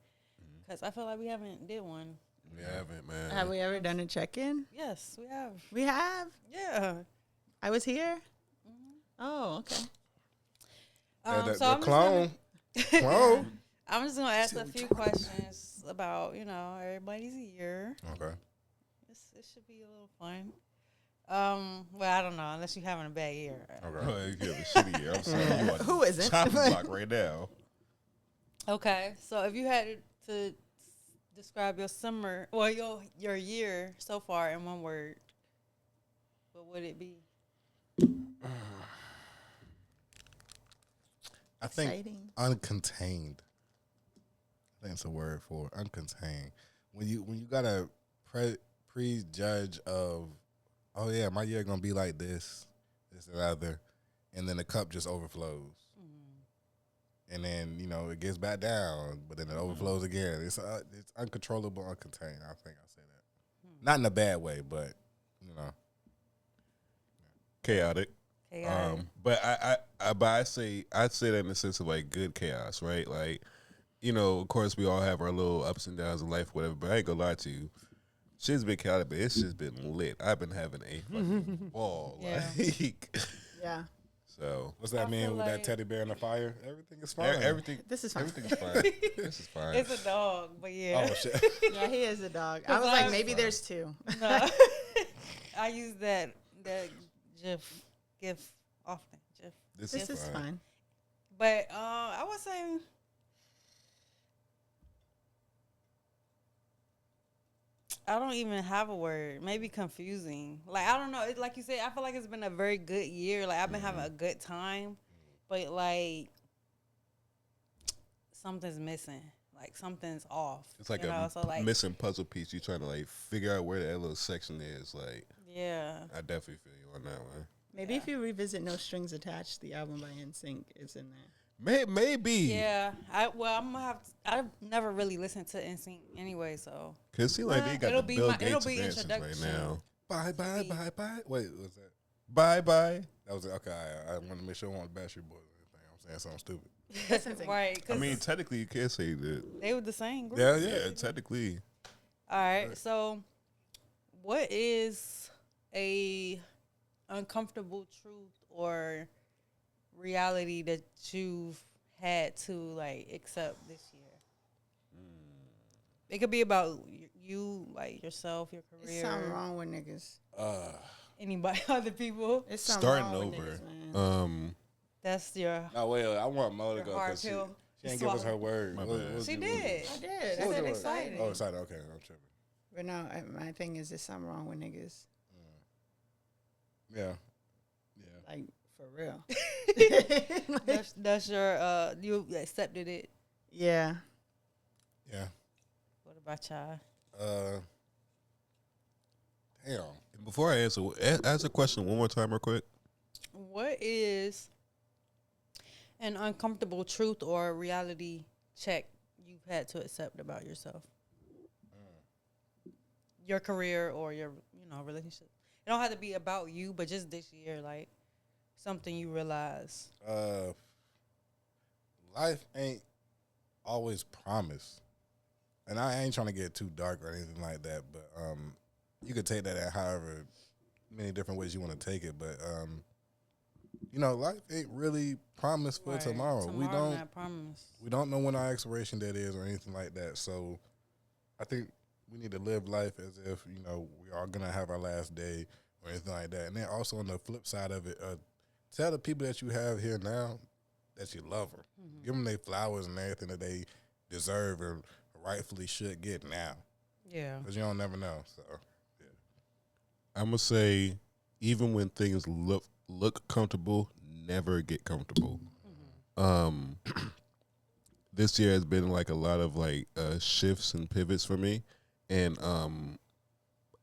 because I feel like we haven't did one. We haven't, man. Have we ever done a check-in? Yes, we have. We have. Yeah. I was here. Oh, okay. The So clone. Clone. I'm just gonna ask a few questions about everybody's year. Okay. It should be a little fun. Well, I don't know unless you're having a bad year. Okay. Oh, you have a shitty year. I'm sorry. You on Who the isn't? chopping block right now. Okay, so if you had to describe your summer or your year so far in one word, what would it be? I think Exciting. uncontained. I think it's a word for it, uncontained. When you got a prejudge of, oh yeah, my year gonna be like this and other, and then the cup just overflows, and then it gets back down, but then it overflows again. It's uncontrollable, uncontained. I think I say that, not in a bad way, but Chaotic. Chaotic. But I'd say that in the sense of like good chaos, right? Like, of course we all have our little ups and downs in life, whatever. But I ain't gonna lie to you, shit's been chaotic, but it's just been lit. I've been having a fucking ball, Yeah. like. Yeah. So what's that I mean feel with that like- teddy bear in the fire? Everything is fine. everything, This is fine. everything is fine. This is fine. It's a dog, but yeah. Oh shit. Yeah, he is a dog. I 'Cause was like, I- maybe there's two. No. I use that GIF often. GIF. This is fine. But I would say I don't even have a word. Maybe confusing. Like I don't know. It's like you said. I feel like it's been a very good year. Like I've been having a good time, but like something's missing. Like something's off. It's like so like missing puzzle piece. You trying to like figure out where that little section is. Like, yeah. I definitely feel you on that one. Maybe if you revisit No Strings Attached, the album by NSYNC is in there. Maybe. Yeah, I'm gonna have. I've never really listened to NSYNC anyway, so Cause it seems like they got it'll the be Bill my- it'll Gates be of dancers right introduction. now. Bye. Wait, what's that? Bye. That was okay. I want to make sure I want the Backstreet Boys or anything. I'm saying something stupid. That's insane. right. I 'Cause mean, technically, you can't say that. they were the same group. Yeah. Technically. All right. So, what is a uncomfortable truth or reality that you've had to like accept this year? It could be about you, like yourself, your It's career, something wrong with niggas. anybody, other people. It's something Starting wrong with over. niggas, man. That's your. No, wait. I want Mo to Your go hard because she pill didn't to give us swallow. her word. My What- bad. what She you- did. I did. what I was said your word? excited. Oh, excited. Okay, I'm tripping. But no, my thing is there's something wrong with niggas. Yeah. Like, for real. That's your. You accepted it. Yeah. Yeah. What about y'all? Damn. And before I answer, ask a question one more time, real quick. What is an uncomfortable truth or reality check you've had to accept about yourself? Your career or your, relationship. It don't have to be about you, but just this year, like something you realize. Life ain't always promised. And I ain't trying to get too dark or anything like that, but you could take that at however many different ways you want to take it. But life ain't really promised for Right. tomorrow. Not promised. We don't know when our expiration date is or anything like that. So I think we need to live life as if, we are gonna have our last day or anything like that. And then also on the flip side of it, tell the people that you have here now that you love them. Mm-hmm. Give them their flowers and everything that they deserve or rightfully should get now. Yeah. Because you don't never know. So I'm gonna say, even when things look comfortable, never get comfortable. This year has been like a lot of like shifts and pivots for me, and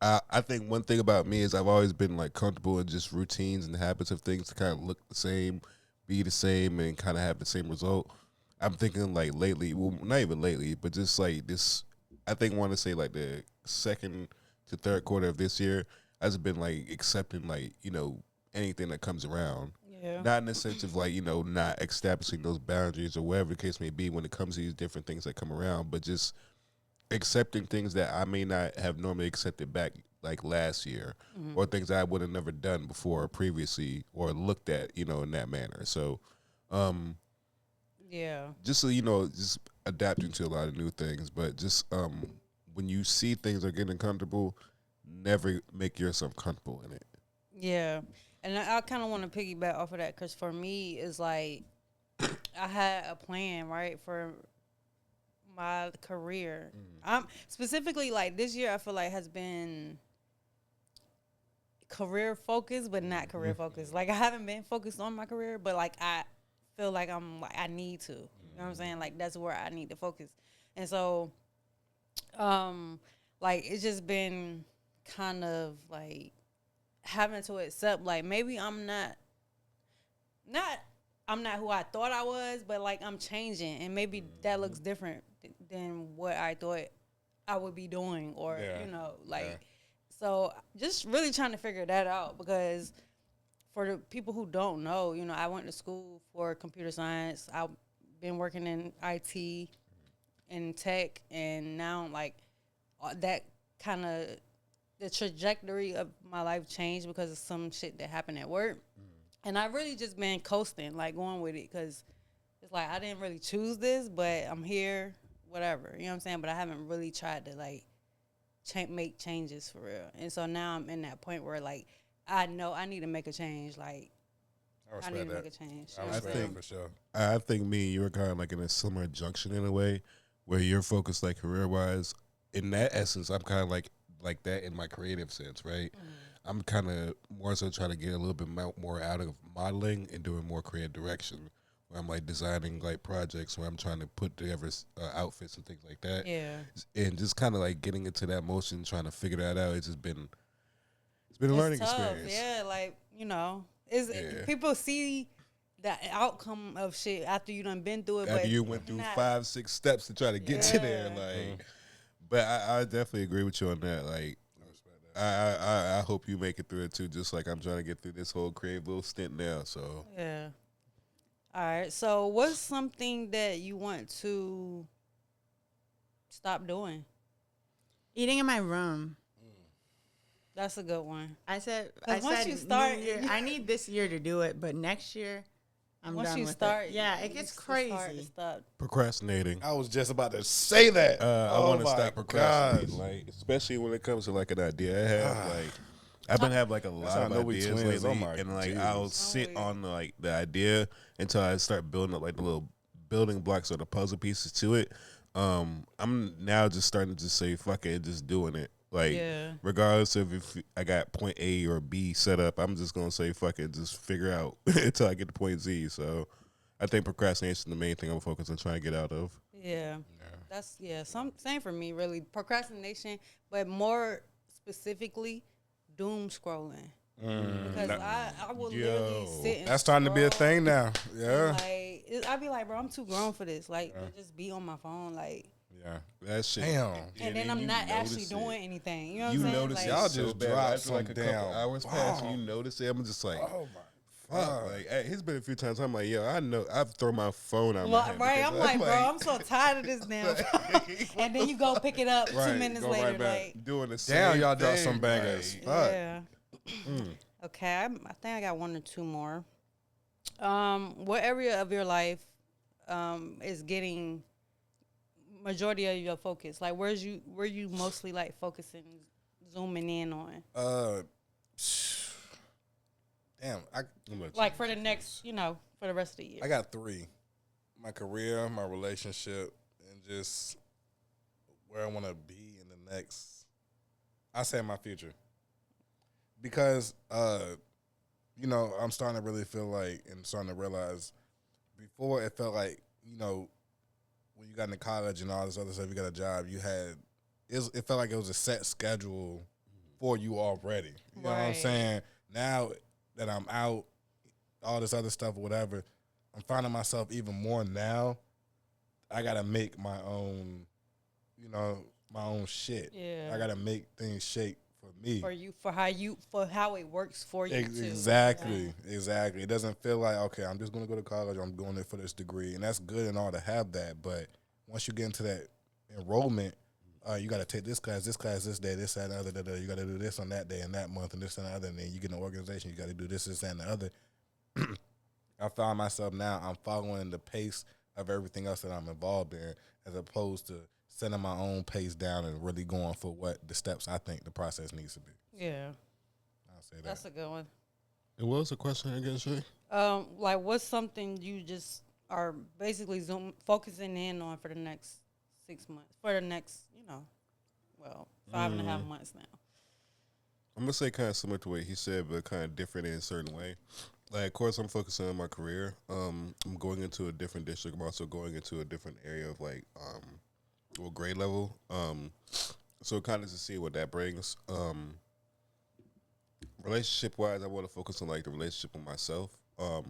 I think one thing about me is I've always been like comfortable in just routines and habits of things to kind of look the same, be the same, and kind of have the same result. I'm thinking like lately, well, not even lately, but just like this. I think want to say like the second to third quarter of this year has been like accepting like anything that comes around. Yeah. Not in the sense of like not establishing those boundaries or whatever the case may be when it comes to these different things that come around, but just accepting things that I may not have normally accepted back like last year, or things that I would have never done before or previously or looked at in that manner. So Yeah. just so just adapting to a lot of new things, but just when you see things are getting comfortable, never make yourself comfortable in it. Yeah. And I kind of want to piggyback off of that because for me, it's like I had a plan, right, for my career. I'm specifically like this year, I feel like has been career focused, but not career focused. Like I haven't been focused on my career, but like I feel like I need to. You know what I'm saying? Like that's where I need to focus. And so, like it's just been kind of like having to accept like maybe I'm not who I thought I was, but like I'm changing and maybe that looks different than what I thought I would be doing or so just really trying to figure that out because for the people who don't know, I went to school for computer science. I've been working in IT and tech and now like that kind of the trajectory of my life changed because of some shit that happened at work. And I really just been coasting, like going with it because it's like I didn't really choose this, but I'm here, whatever. You know what I'm saying? But I haven't really tried to like make changes for real. And so now I'm in that point where like I know I need to make a change. Like I need to make a change. I respect that for sure. I think me and you are kind of like in a similar junction in a way where you're focused like career wise. In that essence, I'm kind of like that in my creative sense, right? I'm kind of more so trying to get a little bit more out of modeling and doing more creative direction. Where I'm like designing like projects where I'm trying to put together outfits and things like that. Yeah. And just kind of like getting into that motion, trying to figure that out. It's been a learning tough. experience. Yeah, like it's people see the outcome of shit after you done been through it. After but you went through 5-6 steps to try to get to there, like. But I definitely agree with you on that. Like, I hope you make it through it too. Just like I'm trying to get through this whole creative little stint now. So yeah. All right. So what's something that you want to stop doing? Eating in my room. That's a good one. I said once you start, New Year, I need this year to do it, but next year I'm once done you with start, it. Yeah, it gets crazy. procrastinating. I was just about to say that. I want to stop procrastinating, like especially when it comes to like an idea I have. Like I've been having like a lot of ideas lately, and like I'll sit on like the idea until I start building up like the little building blocks or the puzzle pieces to it. I'm now just starting to just say fuck it, and just doing it. Like regardless of if I got point A or B set up, I'm just gonna say fuck it, just figure out until I get to point Z. So I think procrastination is the main thing I'm focused on trying to get out of. Yeah. That's same for me really. Procrastination, but more specifically doom scrolling. Because I will literally sit and that's starting to be a thing now. Yeah. Like I'd be like, bro, I'm too grown for this. Like to just be on my phone, like that shit. Damn. And then I'm not actually doing anything. You know what I'm saying? Notice like, y'all just dropped like a couple hours past, and you notice it. I'm just like, oh my fuck. Like it's been a few times. I'm like, yo, I know I've thrown my phone out. Right? I'm like, bro, I'm so tired of this now. And then you go pick it up 2 minutes later, like doing the same. Damn, y'all dropped thing, some bangers. Right? Yeah. Okay, I think I got 1 or 2 more. What area of your life is getting majority of your focus? Like, where you mostly like focusing, zooming in on? Damn, like for the next, for the rest of the year. I got 3: my career, my relationship, and just where I want to be in the next. I say my future, because I'm starting to really feel like and starting to realize. Before it felt like when you got into college and all this other stuff, you got a job, it felt like it was a set schedule for you already. You know what I'm saying? Now that I'm out, all this other stuff or whatever, I'm finding myself even more now. I got to make my own, my own shit. Yeah. I got to make things shake for me. For you, for how it works for you too. Exactly. It doesn't feel like, okay, I'm just going to go to college, I'm going there for this degree, and that's good and all to have that, but once you get into that enrollment, you got to take this class, this day, this, that, and the other. You got to do this on that day and that month and this and the other. And then you get an organization, you got to do this, that, and the other. I found myself now, I'm following the pace of everything else that I'm involved in, as opposed to setting my own pace down and really going for what the steps I think the process needs to be. Yeah. I'll say that. That's a good one. And what was the question again, Shae? Like, what's something you just are basically focusing in on for the next 6 months, for the next, 5.5 months now? I'm gonna say kind of similar to what he said, but kind of different in a certain way. Like, of course, I'm focusing on my career. I'm going into a different district. I'm also going into a different area of grade level. So kind of to see what that brings. Relationship wise, I want to focus on like the relationship with myself, my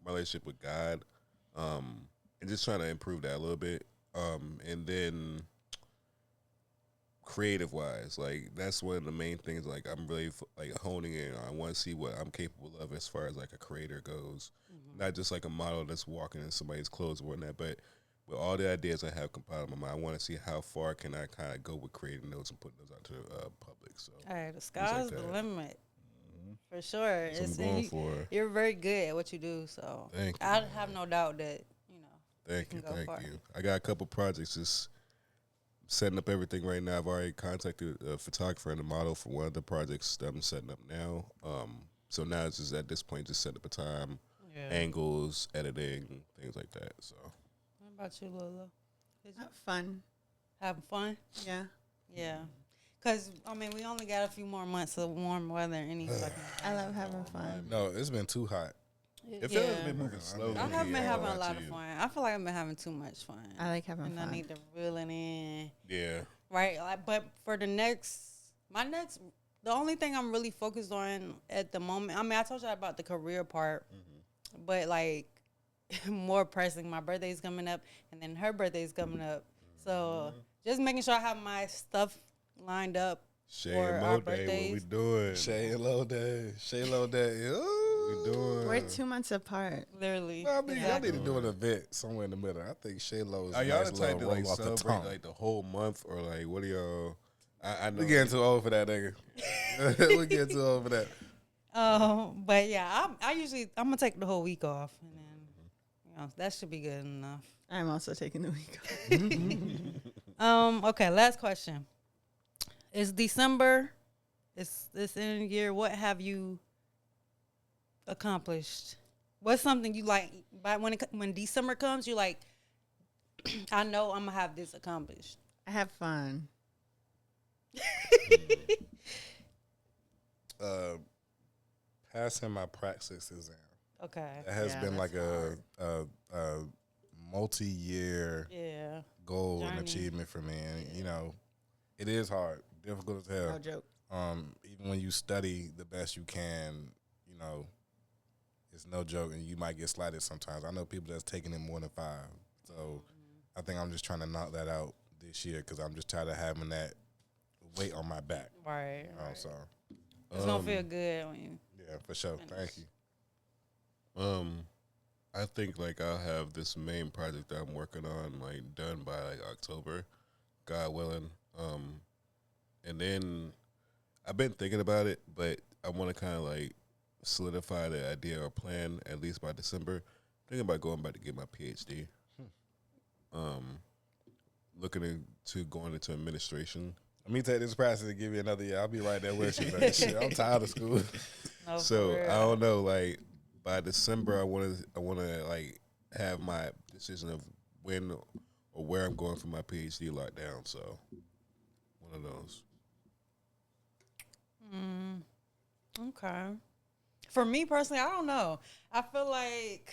relationship with God, and just trying to improve that a little bit. And then creative wise, like that's one of the main things. Like I'm really like honing in. I want to see what I'm capable of as far as like a creator goes, not just like a model that's walking in somebody's clothes or whatnot, but with all the ideas I have compiled in my mind, I want to see how far can I kind of go with creating those and putting those out to the public. So, all right, the sky's the limit. For sure. You're very good at what you do, so I have no doubt that, Thank you. I got a couple projects just setting up everything right now. I've already contacted a photographer and a model for one of the projects that I'm setting up now. So now it's just at this point, just setting up a time, angles, editing, things like that. So. What about you, Lola? Fun. Having fun? Yeah. Yeah. Because, we only got a few more months of warm weather anyway. I love having fun. No, it's been too hot. It feels like it's been moving slowly. I have been having a lot of fun. I feel like I've been having too much fun. I like having fun. And I need to reel it in. Yeah. Right? But for the only thing I'm really focused on at the moment, I told you about the career part, but like more pressing. My birthday's coming up, and then her birthday's coming up. So just making sure I have my stuff lined up Shae for and our Mo Day, birthdays. what we doing? Shae and Lo Day. Shae Lo Day. We doing? We're 2 months apart. Literally. Well, I mean, y'all Exactly. need to do an event somewhere in the middle. I think Shae Lo is Are a y'all nice the type to little like roll off the celebrate tongue. like the whole month, or like what are y'all? I know We getting too old for that, nigga. We getting too old for that. But yeah, I'm gonna take the whole week off, and then that should be good enough. I'm also taking the week off. Okay, last question. It's December. It's this end of the year. What have you accomplished? What's something you like? But when December comes, you like, I know I'm gonna have this accomplished. I have fun. Passing my praxis exam. Okay. That has been that's like a multi-year Yeah. goal and Journey. achievement for me. And, it is hard, difficult as hell. No joke. Even when you study the best you can, it's no joke, and you might get slighted sometimes. I know people that's taking it more than 5. So I think I'm just trying to knock that out this year because I'm just tired of having that weight on my back. Right. So, It's gonna feel good when you. yeah, for sure. Thank you. I think like I'll have this main project that I'm working on like done by like October, God willing. And then I've been thinking about it, but I want to kind of like solidify the idea or plan at least by December. Thinking about going back to get my PhD. Looking into going into administration. Let me take this process and give you another year. I'll be right there with you. But shit, I'm tired of school. No, So for real. I don't know. Like by December, I want to like have my decision of when or where I'm going for my PhD locked down. So one of those. Okay. For me personally, I don't know. I feel like,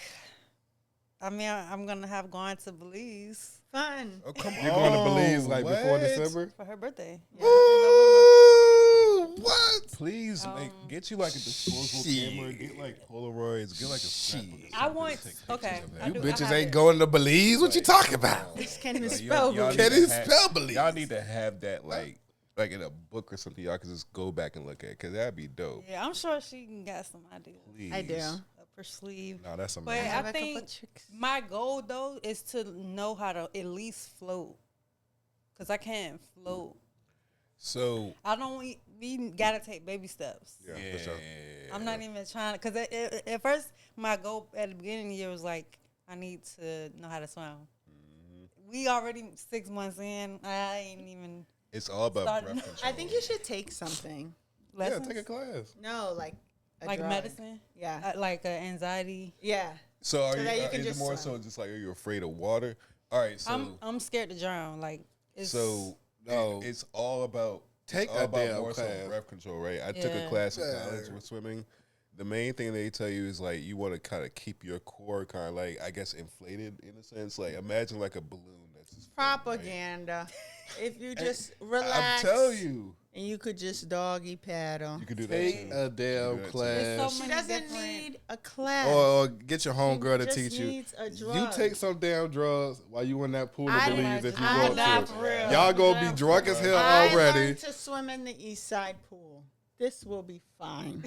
I'm gonna have gone to Belize Fun. Oh come You're going to Belize like before what? December? for her birthday. Ooh, what? Please, like, get you like a disposable camera, get like Polaroids, get like a scrapbook. I want. Okay. I You do- I bitches have ain't it. going to Belize? What you talking about? Can't even Like, spell. y'all Belize. Can't need to even have- spell Belize. Y'all need to have that like in a book or something. Y'all can just go back and look at because that'd be dope. Yeah, I'm sure she can got some ideas Please. I do. up her sleeve. No, that's But amazing. have I a couple think tricks. my goal though is to know how to at least float, cause I can't float. So I don't. We gotta take baby steps. Yeah, for sure. I'm not even trying to, cause at first my goal at the beginning of the year was like I need to know how to swim. We already 6 months in. I ain't even it's all about Starting- breath control. I think you should take something. lessons. Yeah, take a class. No, like a like drug. medicine. Yeah. Like anxiety. Yeah. So are So you? that you can Is just it more swim. so just like are you afraid of water? All right, so I'm scared to drown. Like it's so No. it's all about Take it's all a about damn more so class. breath control, right? I took a Yeah. class in college with swimming. The main thing they tell you is like you want to kind of keep your core kind of like I guess inflated in a sense. Like imagine like a balloon that's just floating, right? Propaganda. If you just I'm relax telling you, and you could just doggy paddle. you could do that. Take too. a damn There's class. so She many doesn't different- need a class. Or get your homegirl to just teach you. needs a You drug. take some damn drugs while you in that pool of I Belize did if you not- want Nah, to. for real. Y'all gonna be Nah, drunk for as real. hell I already. learned to swim in the east side pool. This will be fine.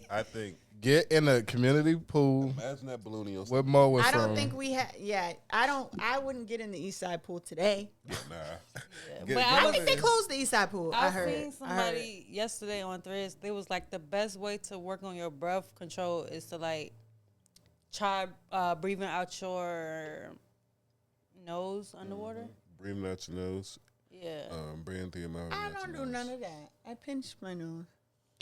I think Get in a community pool imagine that balloon in your where Mo was I from. don't think we had. Yeah, I wouldn't get in the east side pool today. nah. But I I think they closed the east side pool. I I heard. seen I heard. somebody yesterday on Threads. They was like the best way to work on your breath control is to like try breathing out your nose underwater. Breathing out your nose, Yeah. breathing through your mouth. I out don't your do nose. none of that. I pinch my nose.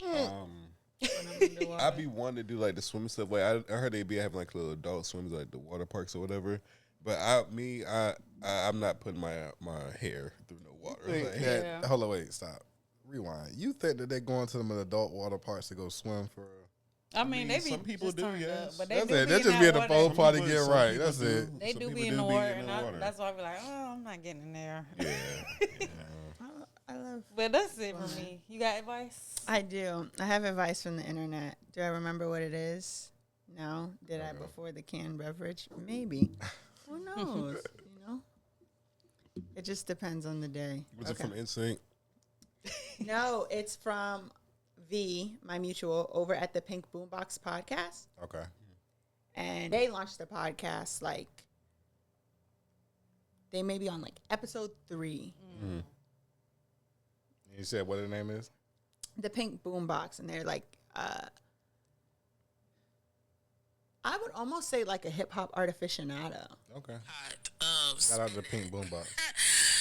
Um, when I'm underwater. I be wanting to do like the swimming stuff. Like I heard they be having like little adult swims, like the water parks or whatever. But I'm not putting my hair through no water. Think Like, that, Yeah. Hold on, wait, stop. Rewind. You think that they're going to them adult water parks to go swim for? I mean, they be some people just do, turned yes. up, but they That's do it. be They in just that be in the water. phone Some party people- get some right. people That's do. it. They Some do people be in the do water, in and the water. that's why I be like, oh, I'm not getting in there. Yeah. I love. But that's it for me. You got advice? I do. I have advice from the internet. Do I remember what it is? No. Did I before the canned beverage? Maybe. Who knows? It just depends on the day. Was it from NSYNC? No, it's from V, my mutual, over at the Pink Boombox podcast. Okay. And they launched the podcast they may be on episode 3. Mm-hmm. You said what the name is? The Pink Boombox, and they're I would almost say a hip hop aficionado. Okay. Shout out to the Pink Boombox.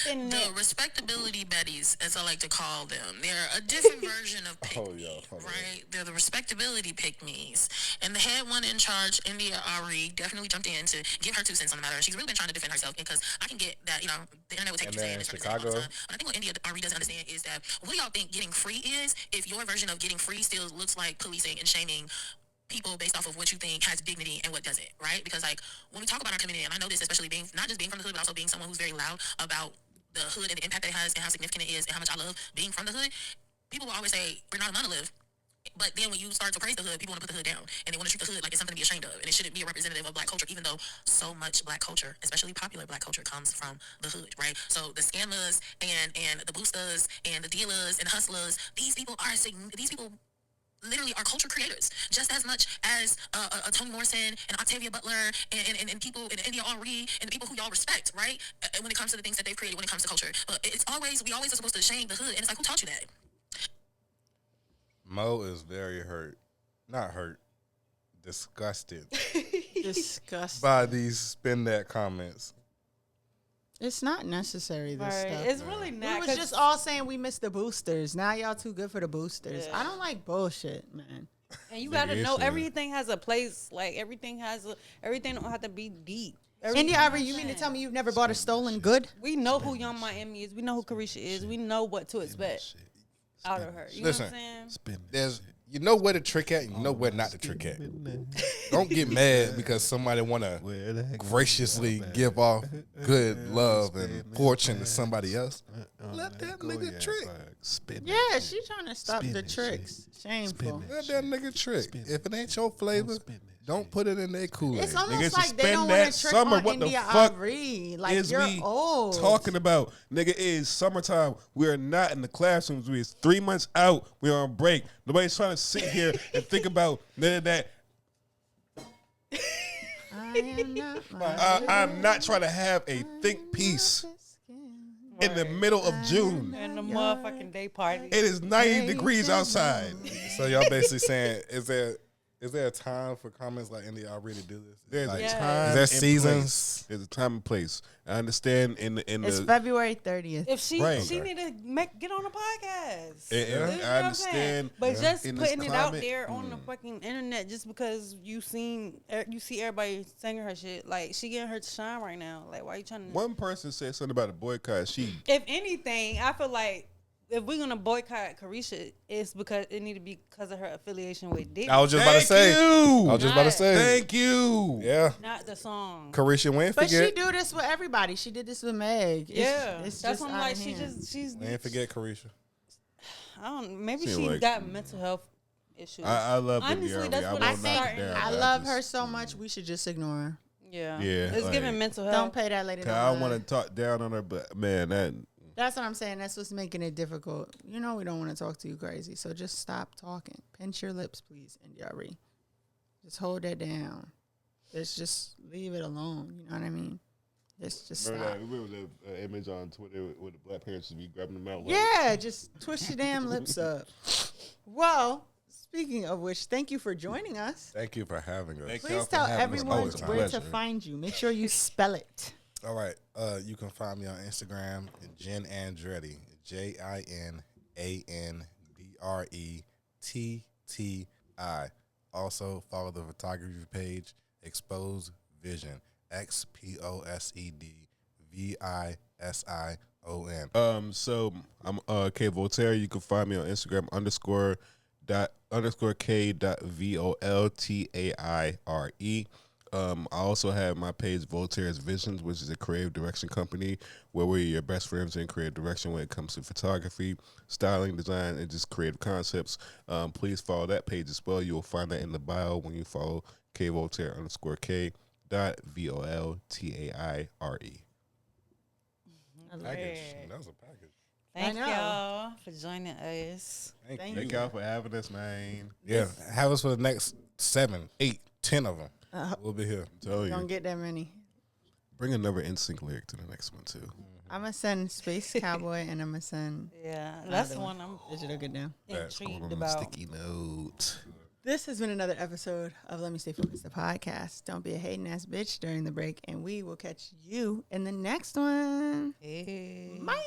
The respectability Betties, as I like to call them, they're a different version of pick me, right? They're the respectability pick-me's. And the head one in charge, India.Arie, definitely jumped in to give her 2 cents on the matter. She's really been trying to defend herself because I can get that, the internet will take you saying this Chicago. But I think what India.Arie doesn't understand is that what do y'all think getting free is if your version of getting free still looks like policing and shaming people based off of what you think has dignity and what doesn't, right? Because when we talk about our community, and I know this especially not just being from the hood, but also being someone who's very loud about the hood and the impact that it has and how significant it is and how much I love being from the hood, people will always say, we're not a monolith. But then when you start to praise the hood, people want to put the hood down. And they want to treat the hood like it's something to be ashamed of. And it shouldn't be a representative of black culture, even though so much black culture, especially popular black culture, comes from the hood, right? So the scammers and the boosters and the dealers and the hustlers, these people literally are culture creators, just as much as Toni Morrison and Octavia Butler and people in India.Arie and the people who y'all respect, right? When it comes to the things that they've created, when it comes to culture. But we always are supposed to shame the hood, and it's who taught you that? Mo is very hurt. Not hurt. Disgusted. Disgusted. By these Spend That comments. It's not necessary, this stuff. It's really not. We was just all saying we missed the boosters. Now y'all too good for the boosters. Yeah. I don't like bullshit, man. And you gotta know everything has a place. Everything don't have to be deep. India.Arie, you mean to tell me you've never bought a stolen good? We know who Young Miami is. We know who Carisha is. We know what to expect out of her. You know what I'm saying? You know where to trick at, and you know where not to trick at. Don't get mad because somebody want to graciously give off good love and fortune to somebody else. Let that nigga trick. Yeah, she trying to stop the tricks. Shameful. Let that nigga trick. If it ain't your flavor, don't put it in their Kool-Aid. It's almost Nigga, like they don't want to trick summer, on what the India.Arie. Like, is you're we old. talking about? Nigga, it is summertime. We're not in the classrooms. We're 3 months out. We're on break. Nobody's trying to sit here and think about none of that. I'm not trying to have a think piece in the middle of June. And the motherfucking day party. It is 90 degrees outside. So y'all basically saying, is there a time for comments like India.Arie to do this? There's like, a time. Is there and seasons? Place. There's a time and place. I understand It's February 30th. If she Right. she need to get on a podcast. I understand. But just in this putting it out climate, there on the fucking internet just because you see everybody singing her shit, like she getting her shine right now. Like, why you trying to? One person said something about a boycott. If anything, I feel like if we're gonna boycott Carisha, it's because it need to be because of her affiliation with Diddy. I was just about to say. Thank you. Yeah. Not the song. Carisha Wynn But forget. she do this with everybody. She did this with Meg. It's That's just what I'm out like. of hand. She's. We ain't forget Carisha. I don't. Maybe Seem she like- got mental health issues. I love Honestly, India.Arie. that's what will I not think. sit down. I love her so much. We should just ignore her. Yeah. Yeah, It's giving mental health. Don't pay that lady. I don't want to talk down on her, but man, That's what I'm saying. That's what's making it difficult. You know we don't want to talk to you crazy, so just stop talking. Pinch your lips, please, India.Arie. Just hold that down. Just leave it alone. You know what I mean? Just stop. remember the image on Twitter where the black parents would be grabbing them out. Yeah, just twist your damn lips up. Well, speaking of which, thank you for joining us. Thank you for having us. Please tell everyone always a where to pleasure. find you. Make sure you spell it. All right. You can find me on Instagram, Jin and Andretti, JINANDRETTI. Also, follow the photography page, Expose Vision, XPOSEDVISION. So I'm K Voltaire. You can find me on Instagram _K.VOLTAIRE. I also have my page Voltaire's Visions, which is a creative direction company where we're your best friends in creative direction when it comes to photography, styling, design, and just creative concepts. Please follow that page as well. You'll find that in the bio when you follow KVoltaire_K .VOLTAIRE. Package. That was a package. Thank y'all for joining us. Thank y'all for having us, man. Yeah, have us for the next 7, 8, 10 of them. We'll be here. Don't get that many. Bring another NSYNC lyric to the next one, too. I'm going to send Space Cowboy and I'm going to send... Yeah, that's the one I'm digital good now. intrigued about. Sticky note. This has been another episode of Let Me Stay Focused, the podcast. Don't be a hating ass bitch during the break, and we will catch you in the next one. Hey. Bye.